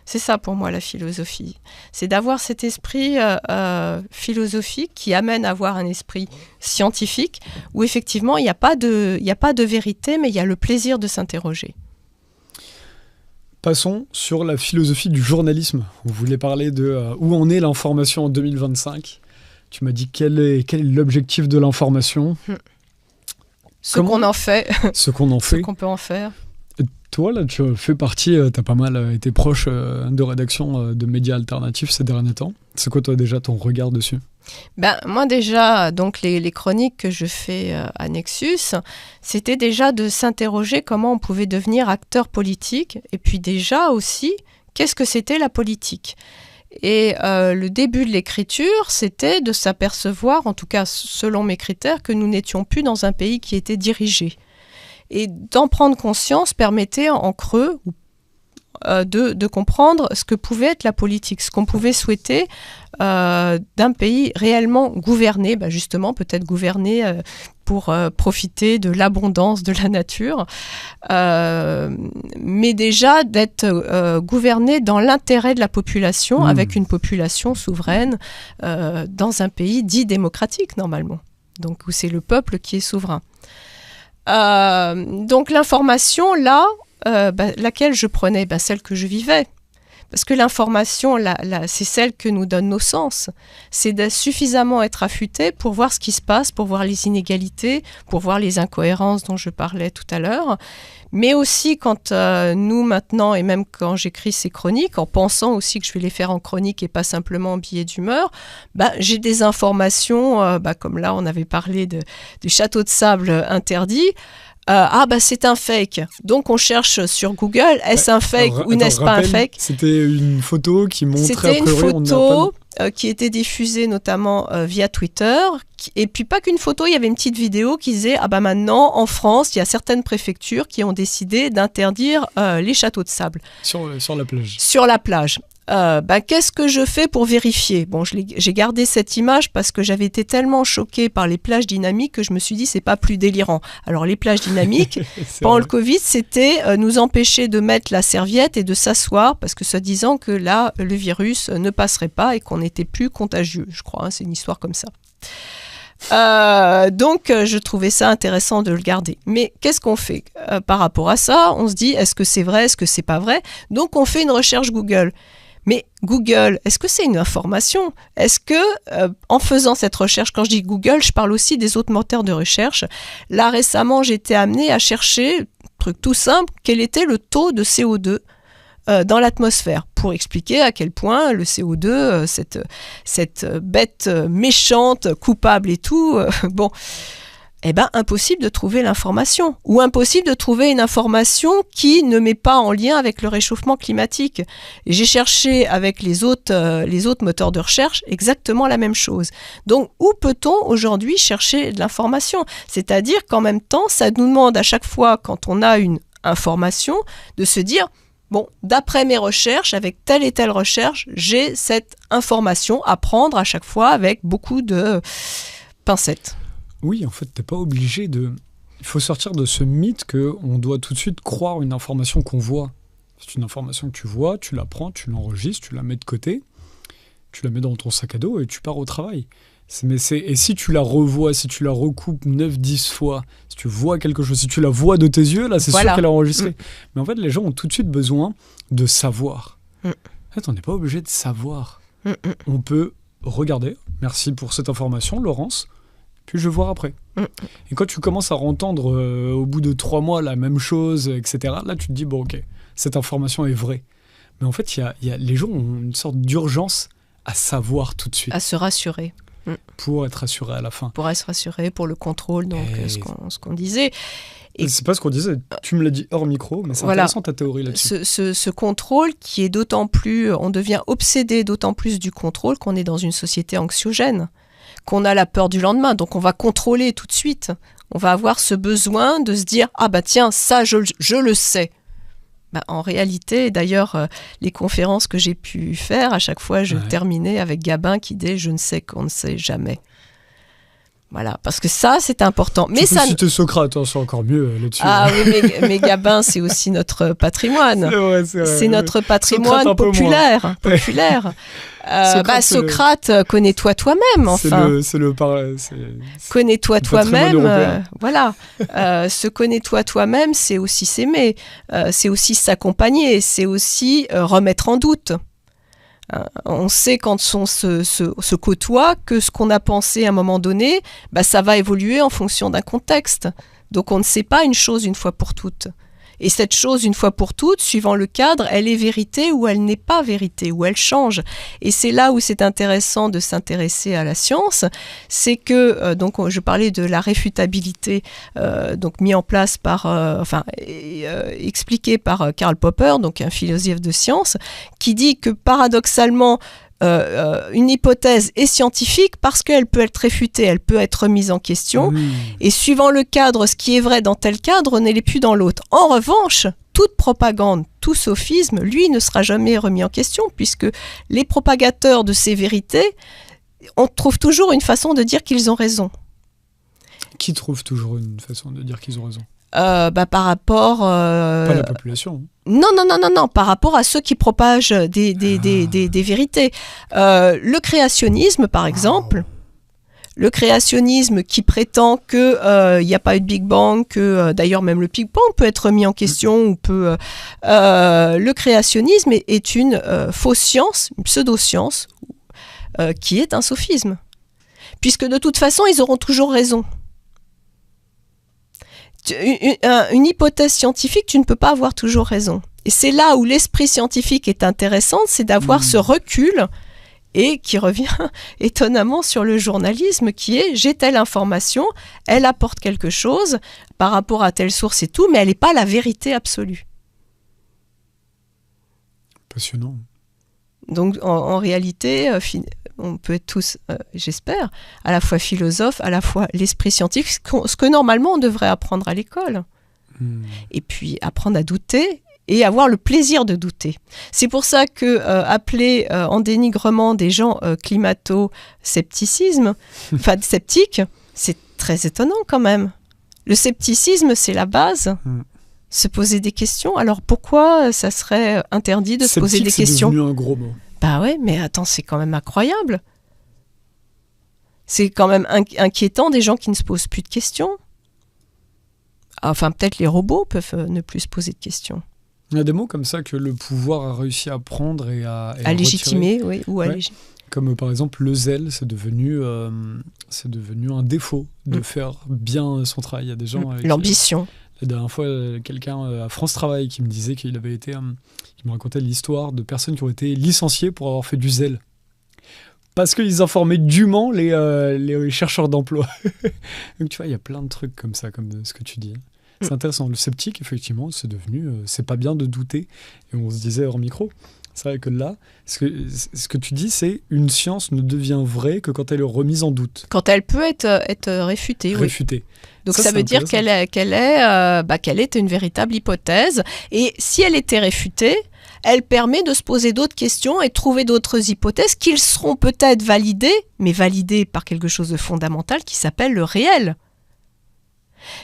C'est ça pour moi la philosophie. C'est d'avoir cet esprit philosophique qui amène à avoir un esprit scientifique où effectivement il n'y a pas de vérité, mais il y a le plaisir de s'interroger. Passons sur la philosophie du journalisme. Vous voulez parler de où en est l'information en 2025. Tu m'as dit quel est l'objectif de l'information. Ce qu'on en fait. Ce qu'on peut en faire. Et toi, là, tu fais partie, tu as pas mal été proche de rédaction de médias alternatifs ces derniers temps. C'est quoi, toi, déjà, ton regard dessus ? Moi, déjà, donc les chroniques que je fais à Nexus, c'était déjà de s'interroger comment on pouvait devenir acteur politique. Et puis déjà aussi, qu'est-ce que c'était la politique ? Et le début de l'écriture, c'était de s'apercevoir, en tout cas selon mes critères, que nous n'étions plus dans un pays qui était dirigé. Et d'en prendre conscience permettait en creux de comprendre ce que pouvait être la politique, ce qu'on pouvait souhaiter d'un pays réellement gouverné, justement peut-être gouverné pour profiter de l'abondance de la nature, mais déjà d'être gouverné dans l'intérêt de la population, avec une population souveraine dans un pays dit démocratique normalement, donc où c'est le peuple qui est souverain. Donc l'information là, laquelle je prenais, celle que je vivais. Parce que l'information, c'est celle que nous donnent nos sens. C'est de suffisamment être affûté pour voir ce qui se passe, pour voir les inégalités, pour voir les incohérences dont je parlais tout à l'heure. Mais aussi quand nous maintenant, et même quand j'écris ces chroniques, en pensant aussi que je vais les faire en chronique et pas simplement en billet d'humeur, j'ai des informations, comme là on avait parlé du château de sable interdit. C'est un fake. Donc on cherche sur Google, est-ce un fake ou n'est-ce pas un fake ? C'était une photo qui montrait... C'était une photo qui était diffusée notamment via Twitter, Et puis pas qu'une photo, il y avait une petite vidéo qui disait ah bah maintenant en France il y a certaines préfectures qui ont décidé d'interdire les châteaux de sable sur la plage. Sur la plage. Qu'est-ce que je fais pour vérifier? Bon, j'ai gardé cette image parce que j'avais été tellement choquée par les plages dynamiques que je me suis dit c'est pas plus délirant. Alors les plages dynamiques, pendant le Covid, c'était nous empêcher de mettre la serviette et de s'asseoir parce que soi-disant que là le virus ne passerait pas et qu'on n'était plus contagieux. Je crois, c'est une histoire comme ça. Donc je trouvais ça intéressant de le garder. Mais qu'est-ce qu'on fait par rapport à ça? On se dit est-ce que c'est vrai, est-ce que c'est pas vrai? Donc on fait une recherche Google. Mais Google, est-ce que c'est une information? Est-ce que, en faisant cette recherche, quand je dis Google, je parle aussi des autres moteurs de recherche. Là, récemment, j'ai été amenée à chercher, truc tout simple, quel était le taux de CO2 dans l'atmosphère, pour expliquer à quel point le CO2, cette bête méchante, coupable et tout, impossible de trouver l'information. Ou impossible de trouver une information qui ne met pas en lien avec le réchauffement climatique. Et j'ai cherché avec les autres moteurs de recherche exactement la même chose. Donc, où peut-on aujourd'hui chercher de l'information? C'est-à-dire qu'en même temps, ça nous demande à chaque fois, quand on a une information, de se dire bon, d'après mes recherches, avec telle et telle recherche, j'ai cette information à prendre à chaque fois avec beaucoup de pincettes. Oui, en fait, t'es pas obligé de... Il faut sortir de ce mythe qu'on doit tout de suite croire une information qu'on voit. C'est une information que tu vois, tu la prends, tu l'enregistres, tu la mets de côté, tu la mets dans ton sac à dos et tu pars au travail. Et si tu la revois, si tu la recoupes 9-10 fois, si tu vois quelque chose, si tu la vois de tes yeux, là, c'est sûr qu'elle est enregistrée. Mais en fait, les gens ont tout de suite besoin de savoir. En fait, on n'est pas obligé de savoir. On peut regarder. Merci pour cette information, Laurence. Puis je vais voir après. Et quand tu commences à entendre au bout de 3 mois la même chose, etc., là, tu te dis, bon, ok, cette information est vraie. Mais en fait, les gens ont une sorte d'urgence à savoir tout de suite. À se rassurer. Pour être rassuré à la fin. Pour être rassuré, pour le contrôle, donc ce qu'on disait. Et c'est pas ce qu'on disait, tu me l'as dit hors micro, mais c'est intéressant ta théorie là-dessus. Ce contrôle qui est d'autant plus, on devient obsédé d'autant plus du contrôle qu'on est dans une société anxiogène, qu'on a la peur du lendemain, donc on va contrôler tout de suite. On va avoir ce besoin de se dire « Ah bah tiens, ça je le sais ». En réalité, d'ailleurs, les conférences que j'ai pu faire, à chaque fois, je terminais avec Gabin qui dit « Je ne sais qu'on ne sait jamais ». Voilà, parce que ça, c'est important. Mais tu peux citer Socrate, c'est encore mieux là-dessus. Ah oui, mais Gabin, c'est aussi notre patrimoine. C'est vrai. C'est notre patrimoine populaire. Socrate, connais-toi toi-même, enfin. Connais-toi toi-même, voilà. Se connais-toi toi-même, c'est aussi s'aimer, c'est aussi s'accompagner, c'est aussi remettre en doute. On sait quand on se côtoie que ce qu'on a pensé à un moment donné, ça va évoluer en fonction d'un contexte. Donc on ne sait pas une chose une fois pour toutes. Et cette chose, une fois pour toutes, suivant le cadre, elle est vérité ou elle n'est pas vérité, ou elle change. Et c'est là où c'est intéressant de s'intéresser à la science, c'est que, donc je parlais de la réfutabilité, donc mis en place par, expliqué par Karl Popper, donc un philosophe de science, qui dit que paradoxalement, une hypothèse est scientifique parce qu'elle peut être réfutée, elle peut être remise en question, et suivant le cadre, ce qui est vrai dans tel cadre n'est plus dans l'autre. En revanche, toute propagande, tout sophisme, lui, ne sera jamais remis en question, puisque les propagateurs de ces vérités, on trouve toujours une façon de dire qu'ils ont raison. Qui trouve toujours une façon de dire qu'ils ont raison? Par rapport... Pas la population. Non, par rapport à ceux qui propagent des vérités. Le créationnisme, par exemple, le créationnisme qui prétend qu'il n'y a pas eu de Big Bang, que d'ailleurs même le Big Bang peut être mis en question, le créationnisme est une fausse science, une pseudo-science, qui est un sophisme. Puisque de toute façon, ils auront toujours raison. Une hypothèse scientifique, tu ne peux pas avoir toujours raison. Et c'est là où l'esprit scientifique est intéressant, c'est d'avoir ce recul, et qui revient étonnamment sur le journalisme, qui est « j'ai telle information, elle apporte quelque chose par rapport à telle source et tout, mais elle n'est pas la vérité absolue ». Passionnant. Donc en réalité, on peut être tous, j'espère, à la fois philosophes, à la fois l'esprit scientifique, ce que normalement on devrait apprendre à l'école. Et puis apprendre à douter et avoir le plaisir de douter. C'est pour ça que appeler en dénigrement des gens climato-sceptiques, c'est très étonnant quand même. Le scepticisme, c'est la base. Se poser des questions. Alors pourquoi ça serait interdit de se poser des questions ? C'est devenu un gros mot. Bah ouais, mais attends, c'est quand même incroyable. C'est quand même inquiétant des gens qui ne se posent plus de questions. Enfin, peut-être les robots peuvent ne plus se poser de questions. Il y a des mots comme ça que le pouvoir a réussi à prendre et à légitimer, oui, ou à légitimer. Comme par exemple le zèle, c'est devenu un défaut de faire bien son travail. Il y a des gens l'ambition. La dernière fois, quelqu'un à France Travail qui me disait qu'il avait été, il me racontait l'histoire de personnes qui ont été licenciées pour avoir fait du zèle. Parce qu'ils informaient dûment les chercheurs d'emploi. Donc tu vois, il y a plein de trucs comme ça, comme ce que tu dis. C'est intéressant. Le sceptique, effectivement, c'est devenu... c'est pas bien de douter. Et on se disait hors micro, c'est vrai que là, ce que tu dis, c'est une science ne devient vraie que quand elle est remise en doute. Quand elle peut être réfutée. Réfutée. Oui. Donc ça veut dire qu'elle est une véritable hypothèse. Et si elle était réfutée, elle permet de se poser d'autres questions et de trouver d'autres hypothèses qui seront peut-être validées, mais validées par quelque chose de fondamental qui s'appelle le réel.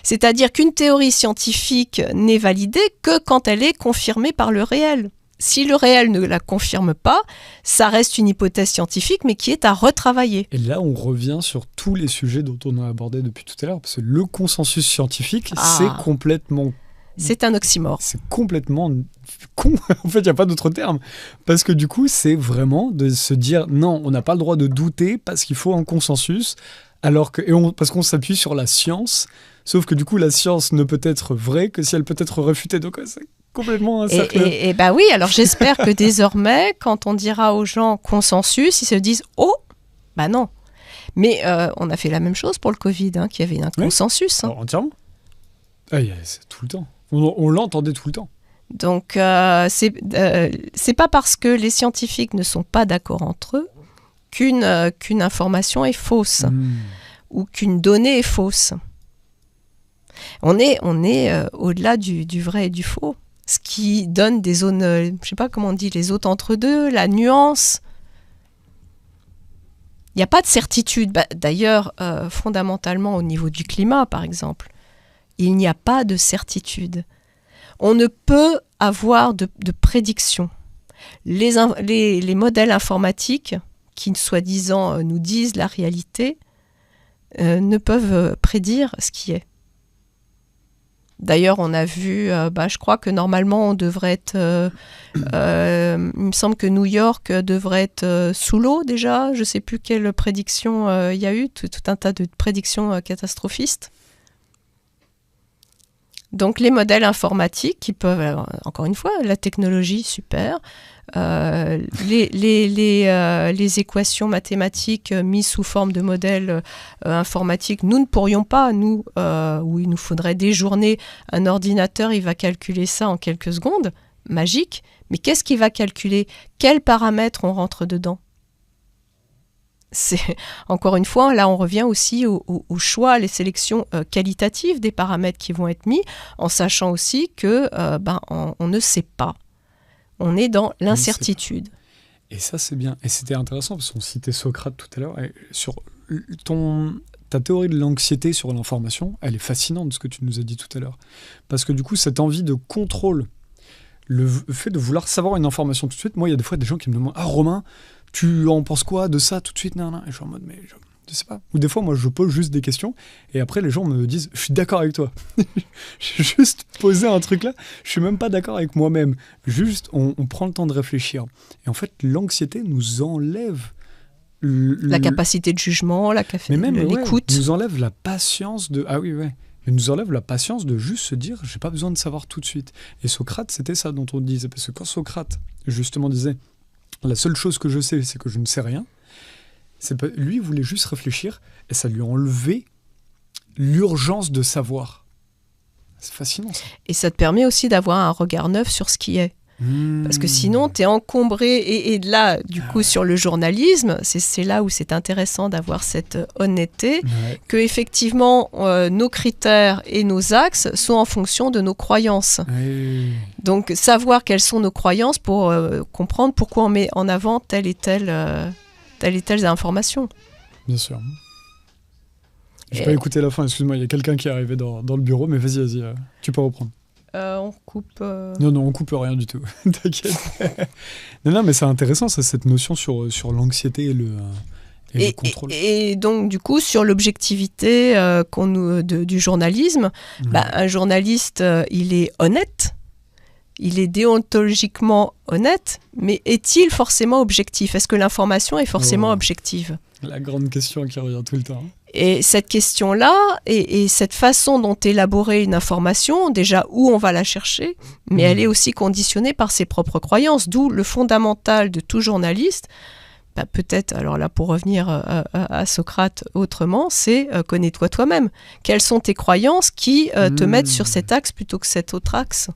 C'est-à-dire qu'une théorie scientifique n'est validée que quand elle est confirmée par le réel. Si le réel ne la confirme pas, ça reste une hypothèse scientifique, mais qui est à retravailler. Et là, on revient sur tous les sujets dont on a abordé depuis tout à l'heure, parce que le consensus scientifique, c'est complètement... C'est un oxymore. C'est complètement con. En fait, il n'y a pas d'autre terme. Parce que du coup, c'est vraiment de se dire, non, on n'a pas le droit de douter parce qu'il faut un consensus, parce qu'on s'appuie sur la science, sauf que du coup, la science ne peut être vraie que si elle peut être réfutée. Donc, c'est complètement un cercle. Et bah oui, alors j'espère que désormais, quand on dira aux gens consensus, ils se disent « Oh, bah non ». Mais on a fait la même chose pour le Covid, qu'il y avait un consensus. Alors, entièrement. C'est tout le temps. On l'entendait tout le temps. Donc, c'est pas parce que les scientifiques ne sont pas d'accord entre eux qu'une information est fausse ou qu'une donnée est fausse. On est au-delà du vrai et du faux. Ce qui donne des zones, je ne sais pas comment on dit, les autres entre-deux, la nuance. Il n'y a pas de certitude. D'ailleurs, fondamentalement, au niveau du climat, par exemple, il n'y a pas de certitude. On ne peut avoir de prédiction. Les modèles informatiques, qui soi-disant nous disent la réalité, ne peuvent prédire ce qui est. D'ailleurs, on a vu, je crois que normalement, on devrait être... il me semble que New York devrait être sous l'eau déjà. Je ne sais plus quelle prédiction il y a eu, tout un tas de prédictions catastrophistes. Donc, les modèles informatiques qui peuvent... encore une fois, la technologie, super. Les équations mathématiques mises sous forme de modèles informatiques, nous ne pourrions pas, où il nous faudrait des journées, un ordinateur, il va calculer ça en quelques secondes, magique, mais qu'est-ce qu'il va calculer ? Quels paramètres on rentre dedans ? Encore une fois, là on revient aussi au choix, les sélections qualitatives des paramètres qui vont être mis, en sachant aussi que on ne sait pas. On est dans l'incertitude. Et ça, c'est bien. Et c'était intéressant, parce qu'on citait Socrate tout à l'heure. Et sur ta théorie de l'anxiété sur l'information, elle est fascinante, ce que tu nous as dit tout à l'heure. Parce que du coup, cette envie de contrôle, le fait de vouloir savoir une information tout de suite, moi, il y a des fois des gens qui me demandent « Ah, Romain, tu en penses quoi de ça tout de suite ?» Et je suis en mode « Mais je sais pas. » Ou des fois, moi, je pose juste des questions, et après, les gens me disent « Je suis d'accord avec toi. » J'ai juste posé un truc là, je suis même pas d'accord avec moi-même. Juste, on prend le temps de réfléchir. Et en fait, l'anxiété nous enlève... la capacité de jugement, l'écoute. Nous enlève la patience de... Ah oui, ouais. Elle nous enlève la patience de juste se dire « J'ai pas besoin de savoir tout de suite. » Et Socrate, c'était ça dont on disait. Parce que quand Socrate, justement, disait « La seule chose que je sais, c'est que je ne sais rien », lui, il voulait juste réfléchir, et ça lui a enlevé l'urgence de savoir. C'est fascinant, ça. Et ça te permet aussi d'avoir un regard neuf sur ce qui est. Parce que sinon, tu es encombré. Et là, du coup, sur le journalisme, c'est là où c'est intéressant d'avoir cette honnêteté, que effectivement, nos critères et nos axes sont en fonction de nos croyances. Donc, savoir quelles sont nos croyances pour comprendre pourquoi on met en avant telle et telle information. Bien sûr. Je n'ai pas écouté la fin, excuse-moi, il y a quelqu'un qui est arrivé dans le bureau, mais vas-y, tu peux reprendre. On coupe... Non, on coupe rien du tout. T'inquiète. non, mais c'est intéressant, cette notion sur l'anxiété et le contrôle. Et donc, du coup, sur l'objectivité du journalisme, un journaliste, il est honnête, il est déontologiquement honnête, mais est-il forcément objectif ? Est-ce que l'information est forcément objective ? La grande question qui revient tout le temps. Et cette question-là, et cette façon dont est élaborée une information, déjà où on va la chercher, mais elle est aussi conditionnée par ses propres croyances, d'où le fondamental de tout journaliste, peut-être, alors là pour revenir à Socrate autrement, c'est connais-toi toi-même. Quelles sont tes croyances qui te mettent sur cet axe plutôt que cet autre axe ?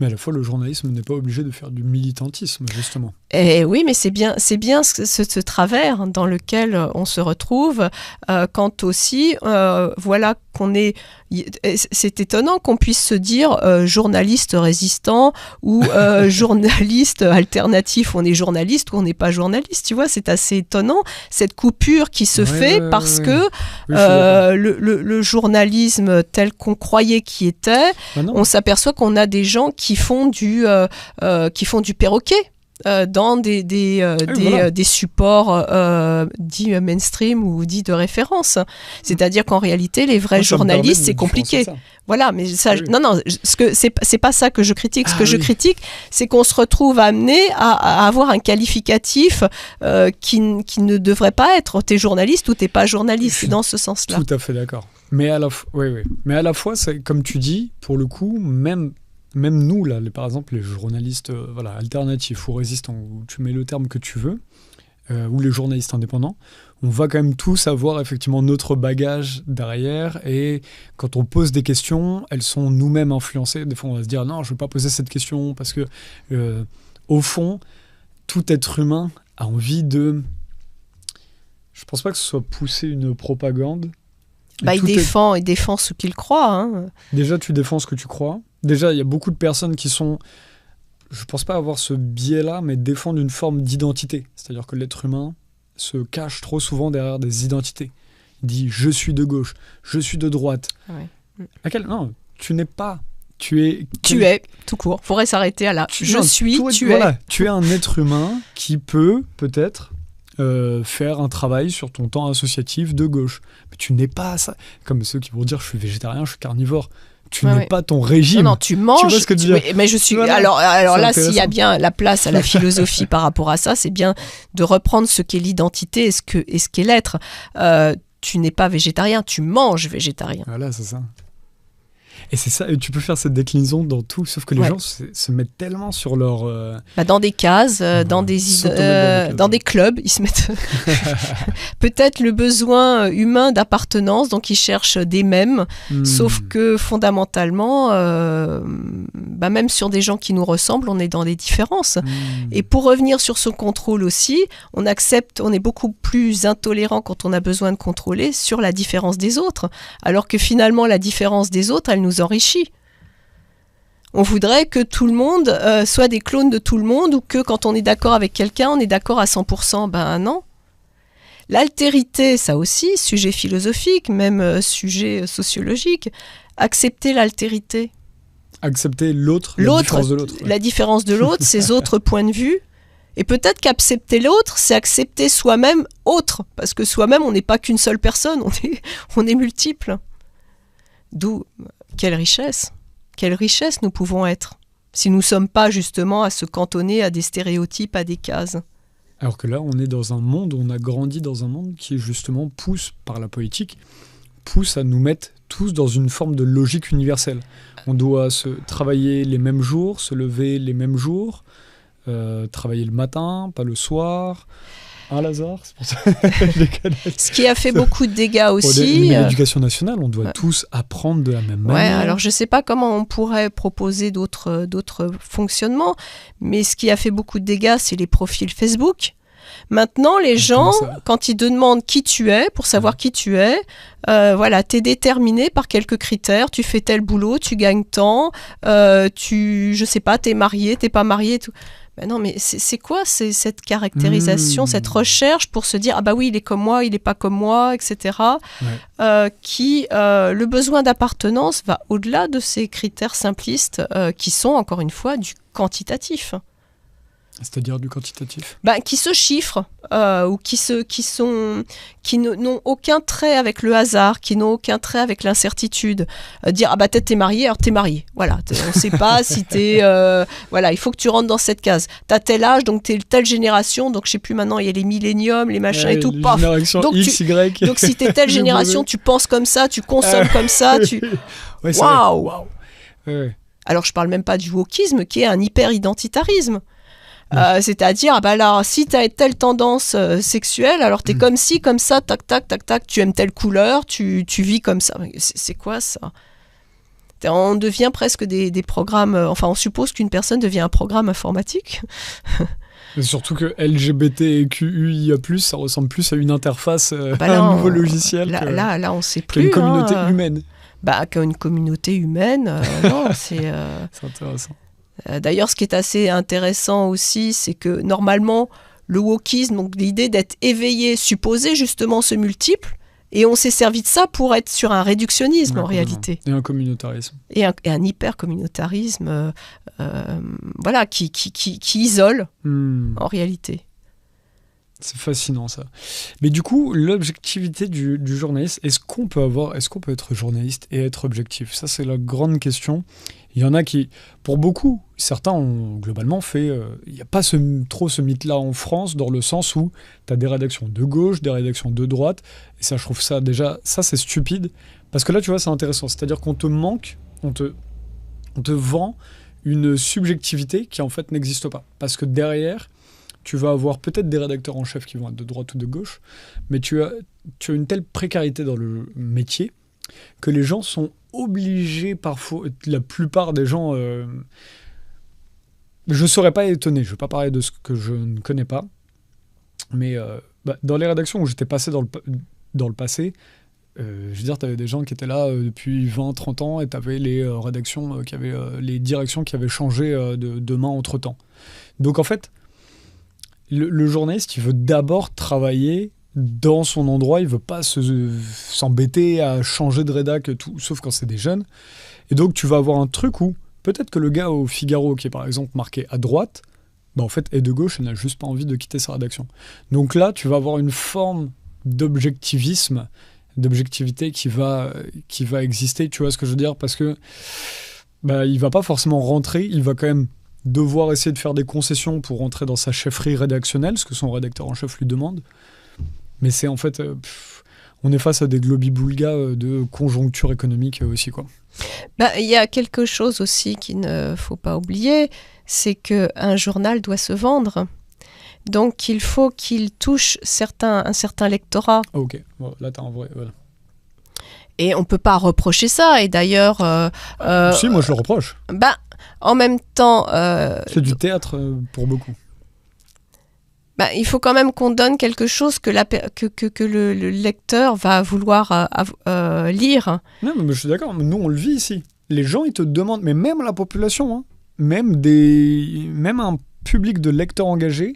Mais à la fois, le journalisme n'est pas obligé de faire du militantisme, justement. Et oui, mais c'est bien ce travers dans lequel on se retrouve quand aussi, voilà qu'on est... C'est étonnant qu'on puisse se dire journaliste résistant ou journaliste alternatif. On est journaliste ou on n'est pas journaliste, tu vois, c'est assez étonnant, cette coupure qui se fait parce que le journalisme tel qu'on croyait qu'il était, on s'aperçoit qu'on a des gens qui font du perroquet. Dans des supports dits mainstream ou dits de référence. C'est-à-dire qu'en réalité, les vrais journalistes, c'est compliqué. Voilà, mais ça, non, c'est pas ça que je critique. Ce que je critique, c'est qu'on se retrouve amené à avoir un qualificatif qui ne devrait pas être t'es journaliste ou t'es pas journaliste. C'est dans ce sens-là. Tout à fait d'accord. Mais à la fois, c'est, comme tu dis, pour le coup, même nous, là, par exemple, les journalistes alternatifs ou résistants, ou tu mets le terme que tu veux, ou les journalistes indépendants, on va quand même tous avoir effectivement notre bagage derrière, et quand on pose des questions, elles sont nous-mêmes influencées. Des fois, on va se dire « Non, je ne veux pas poser cette question » parce que, au fond, tout être humain a envie de... Je ne pense pas que ce soit pousser une propagande. Il défend ce qu'il croit. Hein. Déjà, tu défends ce que tu crois. Déjà, il y a beaucoup de personnes qui sont, je ne pense pas avoir ce biais-là, mais défendent une forme d'identité. C'est-à-dire que l'être humain se cache trop souvent derrière des identités. Il dit « je suis de gauche »,« je suis de droite ». Non, tu n'es pas. Tu es, tout court. Il faudrait s'arrêter à là. Tu es. Voilà, tu es un être humain qui peut, peut-être, faire un travail sur ton temps associatif de gauche. Mais tu n'es pas ça. Comme ceux qui vont dire « je suis végétarien, je suis carnivore ». Tu n'es pas ton régime. Non, tu manges. Tu vois ce que je veux dire. Mais je suis. Voilà. Alors là, s'il y a bien la place à la philosophie par rapport à ça, c'est bien de reprendre ce qu'est l'identité et ce qu'est l'être. Tu n'es pas végétarien, tu manges végétarien. Voilà, c'est ça. Et c'est ça, et tu peux faire cette déclinaison dans tout, sauf que les gens se mettent tellement sur leur... dans des cases, dans des clubs, ils se mettent... Peut-être le besoin humain d'appartenance, donc ils cherchent des mêmes, sauf que fondamentalement, même sur des gens qui nous ressemblent, on est dans des différences. Et pour revenir sur ce contrôle aussi, on est beaucoup plus intolérant quand on a besoin de contrôler sur la différence des autres, alors que finalement la différence des autres, elle nous enrichit. On voudrait que tout le monde soit des clones de tout le monde, ou que quand on est d'accord avec quelqu'un, on est d'accord à 100%. Ben non. L'altérité, ça aussi, sujet philosophique, même sujet sociologique. Accepter l'altérité. Accepter l'autre, la différence de l'autre. Ouais. La différence de l'autre, ses autres points de vue. Et peut-être qu'accepter l'autre, c'est accepter soi-même autre. Parce que soi-même, on n'est pas qu'une seule personne, on est multiples. D'où... Quelle richesse nous pouvons être, si nous ne sommes pas justement à se cantonner à des stéréotypes, à des cases. Alors que là, on est dans un monde, on a grandi dans un monde qui justement pousse, par la poétique, pousse à nous mettre tous dans une forme de logique universelle. On doit se travailler les mêmes jours, se lever les mêmes jours, travailler le matin, pas le soir. un Lazare, c'est pour ça que je les connais. Ce qui a fait beaucoup de dégâts aussi. Mais l'éducation nationale, on doit tous apprendre de la même manière. Alors je ne sais pas comment on pourrait proposer d'autres fonctionnements, mais ce qui a fait beaucoup de dégâts, c'est les profils Facebook. Maintenant, les gens, quand ils demandent qui tu es, pour savoir qui tu es, voilà, tu es déterminé par quelques critères. Tu fais tel boulot, tu gagnes tant, je sais pas, tu es marié, tu n'es pas marié, tout. Ben non, mais c'est quoi cette caractérisation, cette recherche pour se dire ah bah oui, il est comme moi, il n'est pas comme moi, etc. Le besoin d'appartenance va au-delà de ces critères simplistes qui sont, encore une fois, du quantitatif. C'est-à-dire du quantitatif ? Qui se chiffrent ou qui n'ont aucun trait avec le hasard, qui n'ont aucun trait avec l'incertitude. Dire ah bah t'es marié, alors t'es marié. Voilà, on ne sait pas si t'es voilà, il faut que tu rentres dans cette case. T'as tel âge, donc t'es telle génération, donc je sais plus maintenant, il y a les milléniums, les machins et tout. Paf. Donc X, Y. Donc si t'es telle génération, tu penses comme ça, tu consommes comme ça, waouh. Alors je parle même pas du wokisme qui est un hyper-identitarisme. C'est-à-dire, ah bah là, si tu as telle tendance sexuelle, alors tu es comme ci, comme ça, tac, tac, tac, tac, tu aimes telle couleur, tu vis comme ça. C'est quoi ça ? On devient presque des programmes, enfin on suppose qu'une personne devient un programme informatique. Et surtout que LGBTQIA+, ça ressemble plus à une interface, à un nouveau logiciel. Là, on sait plus. Qu'une communauté humaine. Qu'une communauté humaine, non, c'est... C'est intéressant. D'ailleurs, ce qui est assez intéressant aussi, c'est que normalement, le wokisme, donc l'idée d'être éveillé, supposé justement se multiple, et on s'est servi de ça pour être sur un réductionnisme en réalité. Et un communautarisme. Et un hyper-communautarisme voilà, qui isole en réalité. C'est fascinant ça. Mais du coup, l'objectivité du journaliste, est-ce qu'on peut être journaliste et être objectif ? Ça, c'est la grande question. Il y en a qui, pour beaucoup, certains ont globalement fait... Il n'y a pas trop ce mythe-là en France, dans le sens où tu as des rédactions de gauche, des rédactions de droite, et ça, je trouve ça déjà... Ça, c'est stupide, parce que là, tu vois, c'est intéressant. C'est-à-dire qu'on te manque, on te vend une subjectivité qui, en fait, n'existe pas. Parce que derrière... Tu vas avoir peut-être des rédacteurs en chef qui vont être de droite ou de gauche, mais tu as une telle précarité dans le métier que les gens sont obligés parfois, la plupart des gens... je ne serais pas étonné, je ne vais pas parler de ce que je ne connais pas, mais dans les rédactions où j'étais passé dans le passé, je veux dire, tu avais des gens qui étaient là depuis 20-30 ans et tu avais les rédactions, les directions qui avaient changé de main entre-temps. Donc en fait, le journaliste, il veut d'abord travailler dans son endroit, il veut pas s'embêter à changer de rédac, tout, sauf quand c'est des jeunes. Et donc, tu vas avoir un truc où peut-être que le gars au Figaro, qui est par exemple marqué à droite, en fait, est de gauche et n'a juste pas envie de quitter sa rédaction. Donc là, tu vas avoir une forme d'objectivisme, d'objectivité qui va exister, tu vois ce que je veux dire ? Parce que il va pas forcément rentrer, il va quand même devoir essayer de faire des concessions pour rentrer dans sa chefferie rédactionnelle, ce que son rédacteur en chef lui demande. Mais c'est en fait... on est face à des globi-boulgas de conjoncture économique aussi, quoi. Il y a quelque chose aussi qu'il ne faut pas oublier, c'est qu'un journal doit se vendre. Donc il faut qu'il touche un certain lectorat. Ok, bon, là t'as un vrai... Voilà. Et on ne peut pas reprocher ça. Et d'ailleurs... si, moi je le reproche. En même temps... c'est du théâtre pour beaucoup. Il faut quand même qu'on donne quelque chose que le lecteur va vouloir lire. Non, mais je suis d'accord. Nous, on le vit ici. Les gens, ils te demandent, mais même la population, hein, même un public de lecteurs engagés,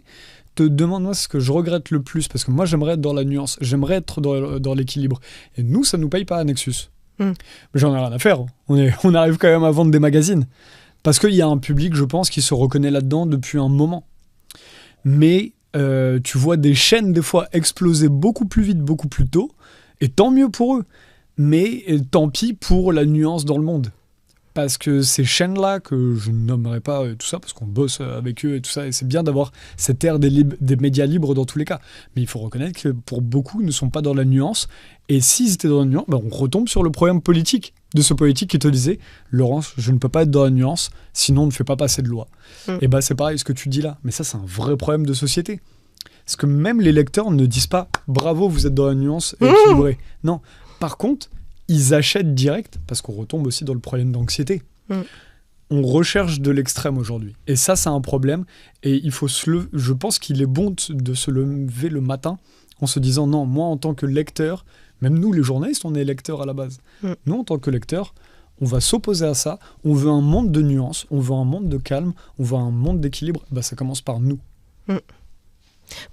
te demande, moi, ce que je regrette le plus, parce que moi, j'aimerais être dans la nuance, j'aimerais être dans l'équilibre. Et nous, ça nous paye pas à Nexus. Mais j'en ai rien à faire. On arrive quand même à vendre des magazines. Parce qu'il y a un public, je pense, qui se reconnaît là-dedans depuis un moment. Mais tu vois des chaînes, des fois, exploser beaucoup plus vite, beaucoup plus tôt. Et tant mieux pour eux. Mais tant pis pour la nuance dans le monde. Parce que ces chaînes-là, que je ne nommerai pas tout ça, parce qu'on bosse avec eux et tout ça, et c'est bien d'avoir cette ère des médias libres dans tous les cas. Mais il faut reconnaître que pour beaucoup, ils ne sont pas dans la nuance. Et s'ils étaient dans la nuance, on retombe sur le problème politique de ce politique qui te disait « Laurence, je ne peux pas être dans la nuance, sinon on ne fait pas passer de loi. » Et c'est pareil ce que tu dis là. Mais ça, c'est un vrai problème de société. Parce que même les lecteurs ne disent pas « Bravo, vous êtes dans la nuance équilibrée ». Non. Par contre, ils achètent direct, parce qu'on retombe aussi dans le problème d'anxiété. On recherche de l'extrême aujourd'hui. Et ça, c'est un problème. Et il faut je pense qu'il est bon de se lever le matin en se disant « Non, moi, en tant que lecteur, même nous, les journalistes, on est lecteurs à la base. Nous, en tant que lecteurs, on va s'opposer à ça. On veut un monde de nuances, on veut un monde de calme, on veut un monde d'équilibre. Ça commence par nous. »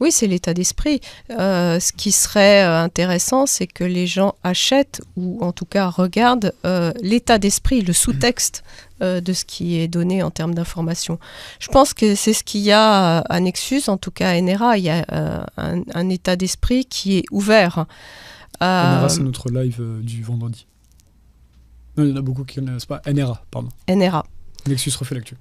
Oui, c'est l'état d'esprit. Ce qui serait intéressant, c'est que les gens achètent ou en tout cas regardent l'état d'esprit, le sous-texte de ce qui est donné en termes d'information. Je pense que c'est ce qu'il y a à Nexus, en tout cas à NRA. Il y a un état d'esprit qui est ouvert. NRA, c'est notre live du vendredi. Non, il y en a beaucoup qui ne connaissent pas. NRA, pardon. NRA. Nexus refait l'actu.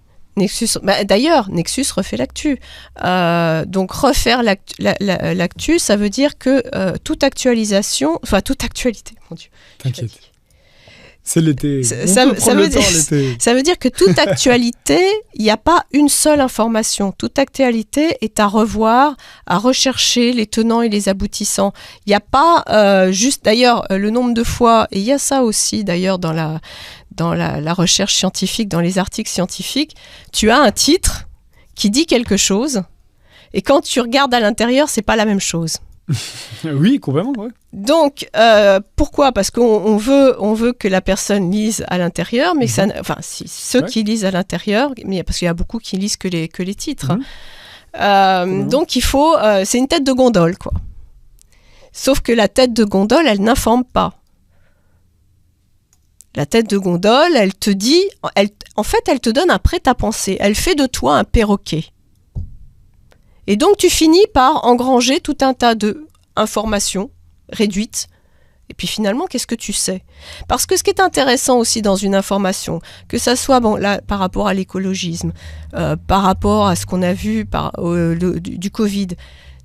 D'ailleurs, Nexus refait l'actu. Donc, refaire l'actu, ça veut dire que toute actualisation, enfin, toute actualité, mon Dieu. T'inquiète. C'est l'été. Ça veut dire que toute actualité, il n'y a pas une seule information. Toute actualité est à revoir, à rechercher les tenants et les aboutissants. Il n'y a pas juste, d'ailleurs, le nombre de fois, et il y a ça aussi, d'ailleurs, dans la recherche scientifique, dans les articles scientifiques, tu as un titre qui dit quelque chose, et quand tu regardes à l'intérieur, c'est pas la même chose. Oui, complètement, ouais. Donc, pourquoi ? Parce qu'on veut que la personne lise à l'intérieur, mais ceux qui lisent à l'intérieur, mais parce qu'il y a beaucoup qui lisent que les titres. Donc, il faut... c'est une tête de gondole, quoi. Sauf que la tête de gondole, elle n'informe pas. La tête de gondole, elle te dit... En fait, elle te donne un prêt-à-penser. Elle fait de toi un perroquet. Et donc, tu finis par engranger tout un tas d'informations réduites. Et puis finalement, qu'est-ce que tu sais ? Parce que ce qui est intéressant aussi dans une information, que ça soit là, par rapport à l'écologisme, par rapport à ce qu'on a vu du Covid,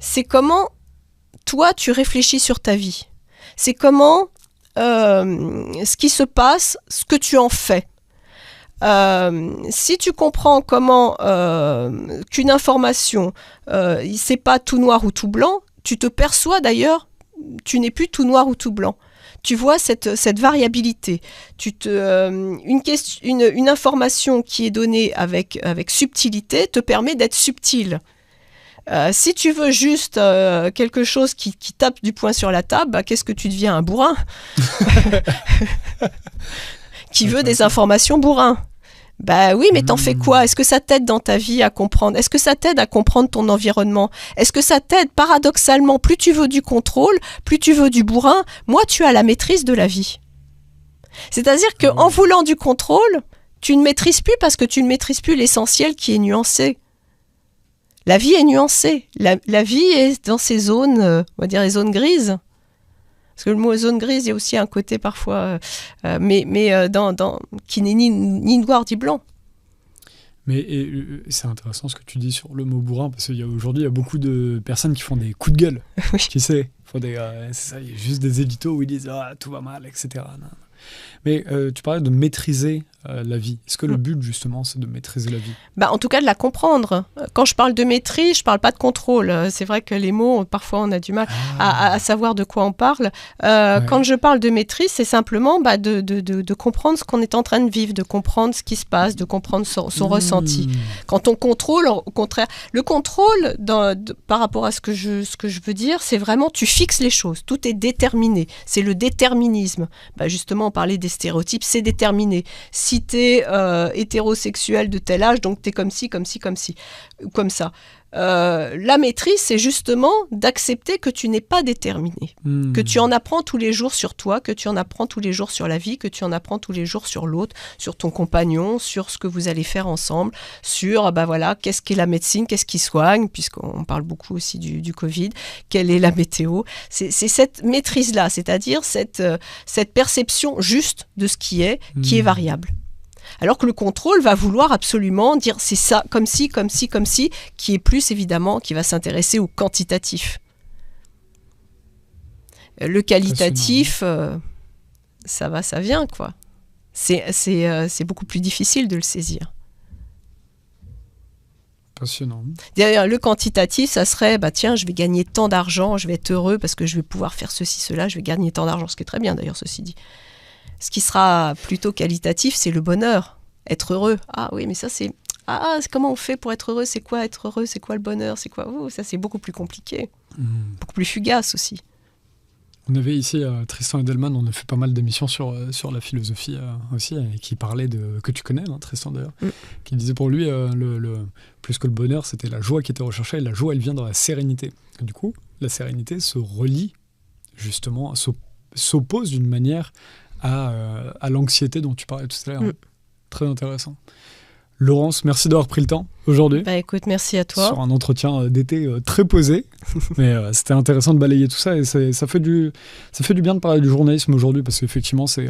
c'est comment toi, tu réfléchis sur ta vie. C'est comment ce qui se passe, ce que tu en fais. Si tu comprends comment qu'une information, c'est pas tout noir ou tout blanc, tu te perçois d'ailleurs, tu n'es plus tout noir ou tout blanc. Tu vois cette variabilité. Une information qui est donnée avec subtilité te permet d'être subtil. Si tu veux juste quelque chose qui tape du poing sur la table, qu'est-ce que tu deviens, un bourrin qui veut des informations bourrins. Oui, mais t'en fais quoi ? Est-ce que ça t'aide dans ta vie à comprendre ? Est-ce que ça t'aide à comprendre ton environnement ? Est-ce que ça t'aide, paradoxalement, plus tu veux du contrôle, plus tu veux du bourrin, moins tu as la maîtrise de la vie. C'est-à-dire qu'en voulant du contrôle, tu ne maîtrises plus parce que tu ne maîtrises plus l'essentiel qui est nuancé. La vie est nuancée. La vie est dans ces zones, on va dire les zones grises. Parce que le mot zone grise, il y a aussi un côté parfois, qui n'est ni noir ni blanc. Mais c'est intéressant ce que tu dis sur le mot bourrin, parce qu'aujourd'hui, il y a beaucoup de personnes qui font des coups de gueule. Oui. Qui sait, c'est ça, il y a juste des éditos où ils disent tout va mal, etc. Non. Mais tu parlais de maîtriser la vie. Est-ce que le but, justement, c'est de maîtriser la vie ? En tout cas, de la comprendre. Quand je parle de maîtrise, je ne parle pas de contrôle. C'est vrai que les mots, parfois, on a du mal à savoir de quoi on parle. Quand je parle de maîtrise, c'est simplement de comprendre ce qu'on est en train de vivre, de comprendre ce qui se passe, de comprendre son ressenti. Quand on contrôle, au contraire, le contrôle, par rapport à ce que je veux dire, c'est vraiment, tu fixes les choses. Tout est déterminé. C'est le déterminisme. Justement, on parlait des stéréotypes, c'est déterminé. Si tu es hétérosexuel de tel âge, donc tu es comme ci, comme ci, comme ci, comme ça. La maîtrise, c'est justement d'accepter que tu n'es pas déterminé, que tu en apprends tous les jours sur toi, que tu en apprends tous les jours sur la vie, que tu en apprends tous les jours sur l'autre, sur ton compagnon, sur ce que vous allez faire ensemble, sur qu'est-ce qu'est la médecine, qu'est-ce qui soigne, puisqu'on parle beaucoup aussi du Covid, quelle est la météo. C'est cette maîtrise-là, c'est-à-dire cette perception juste de ce qui est variable. Alors que le contrôle va vouloir absolument dire c'est ça, comme ci, comme ci, comme ci, qui est plus évidemment, qui va s'intéresser au quantitatif. Le qualitatif, ça va, ça vient, quoi. C'est beaucoup plus difficile de le saisir. Passionnant. D'ailleurs, le quantitatif, ça serait, tiens, je vais gagner tant d'argent, je vais être heureux parce que je vais pouvoir faire ceci, cela, je vais gagner tant d'argent, ce qui est très bien d'ailleurs, ceci dit. Ce qui sera plutôt qualitatif, c'est le bonheur, être heureux. Ah oui, mais ça c'est... comment on fait pour être heureux? C'est quoi être heureux? C'est quoi le bonheur? C'est quoi? Ça c'est beaucoup plus compliqué, beaucoup plus fugace aussi. On avait ici Tristan Edelman, on a fait pas mal d'émissions sur la philosophie aussi, et qui parlait que tu connais, hein, Tristan d'ailleurs, qui disait pour lui, plus que le bonheur, c'était la joie qui était recherchée, et la joie, elle vient dans la sérénité. Et du coup, la sérénité se relie, justement, s'oppose d'une manière à l'anxiété dont tu parlais tout à l'heure. Très intéressant. Laurence, merci d'avoir pris le temps aujourd'hui. Écoute, merci à toi. Sur un entretien d'été très posé. Mais c'était intéressant de balayer tout ça. Et ça fait du bien de parler du journalisme aujourd'hui parce qu'effectivement, ça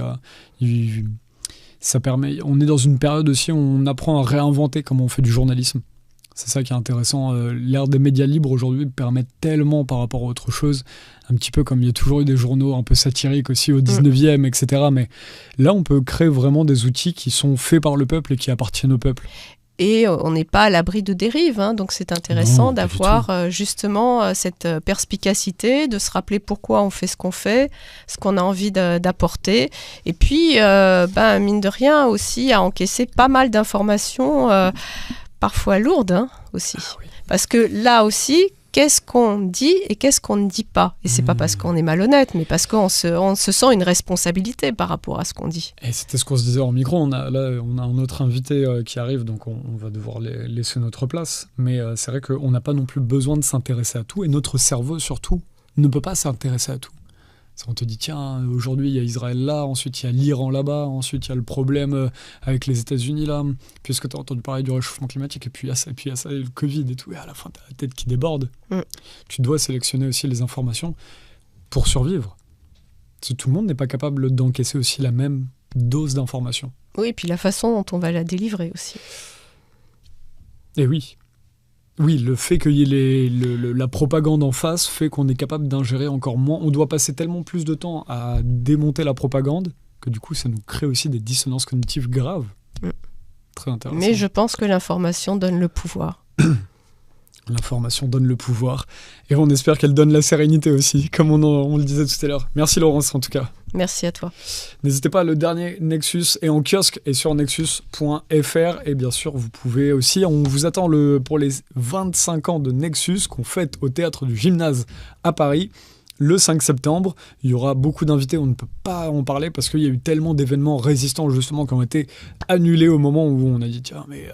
permet. On est dans une période aussi où on apprend à réinventer comment on fait du journalisme. C'est ça qui est intéressant. L'ère des médias libres aujourd'hui permet tellement par rapport à autre chose. Un petit peu comme il y a toujours eu des journaux un peu satiriques aussi au 19e, etc. Mais là, on peut créer vraiment des outils qui sont faits par le peuple et qui appartiennent au peuple. Et on n'est pas à l'abri de dérives, hein, donc c'est intéressant d'avoir justement cette perspicacité, de se rappeler pourquoi on fait ce qu'on fait, ce qu'on a envie d'apporter, et puis mine de rien aussi à encaisser pas mal d'informations parfois lourdes aussi. Oui. Parce que là aussi, qu'est-ce qu'on dit et qu'est-ce qu'on ne dit pas? Et c'est pas parce qu'on est malhonnête, mais parce qu'on se sent une responsabilité par rapport à ce qu'on dit. Et c'était ce qu'on se disait en micro. On a un autre invité qui arrive, donc on va devoir laisser notre place. Mais c'est vrai qu'on n'a pas non plus besoin de s'intéresser à tout, et notre cerveau surtout ne peut pas s'intéresser à tout. On te dit, tiens, aujourd'hui, il y a Israël là, ensuite, il y a l'Iran là-bas, ensuite, il y a le problème avec les États-Unis là, puisque tu as entendu parler du réchauffement climatique, et puis il y a ça, et le Covid et tout, et à la fin, tu as la tête qui déborde. Tu dois sélectionner aussi les informations pour survivre. Parce que tout le monde n'est pas capable d'encaisser aussi la même dose d'informations. Oui, et puis la façon dont on va la délivrer aussi. Et oui. Oui, le fait qu'il y ait la propagande en face fait qu'on est capable d'ingérer encore moins. On doit passer tellement plus de temps à démonter la propagande que du coup, ça nous crée aussi des dissonances cognitives graves. Très intéressant. Mais je pense que l'information donne le pouvoir. L'information donne le pouvoir. Et on espère qu'elle donne la sérénité aussi, comme on le disait tout à l'heure. Merci Laurence, en tout cas. Merci à toi. N'hésitez pas, le dernier Nexus est en kiosque et sur nexus.fr. Et bien sûr, vous pouvez aussi, on vous attend pour les 25 ans de Nexus qu'on fête au Théâtre du Gymnase à Paris. Le 5 septembre, il y aura beaucoup d'invités, on ne peut pas en parler parce qu'il y a eu tellement d'événements résistants justement qui ont été annulés au moment où on a dit tiens mais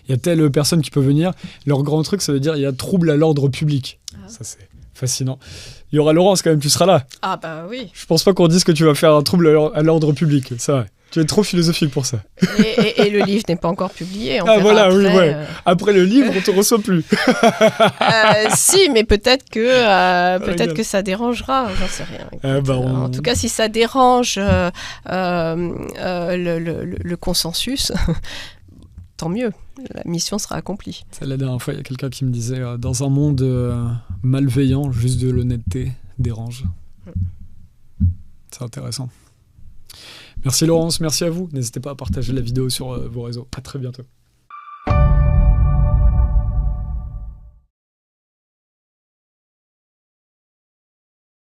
il y a telle personne qui peut venir. Leur grand truc, ça veut dire il y a trouble à l'ordre public. Ça c'est fascinant. Il y aura Laurence quand même, tu seras là. Ah bah oui. Je pense pas qu'on dise que tu vas faire un trouble à l'ordre public, ça va. Tu es trop philosophique pour ça. Et le livre n'est pas encore publié. Voilà, après, oui, ouais. Après le livre, on te reçoit plus. Si, mais peut-être que ça dérangera. J'en sais rien. En tout cas, si ça dérange le consensus, tant mieux. La mission sera accomplie. C'est la dernière fois, il y a quelqu'un qui me disait dans un monde malveillant, juste de l'honnêteté dérange. C'est intéressant. Merci Laurence, merci à vous. N'hésitez pas à partager la vidéo sur vos réseaux. À très bientôt.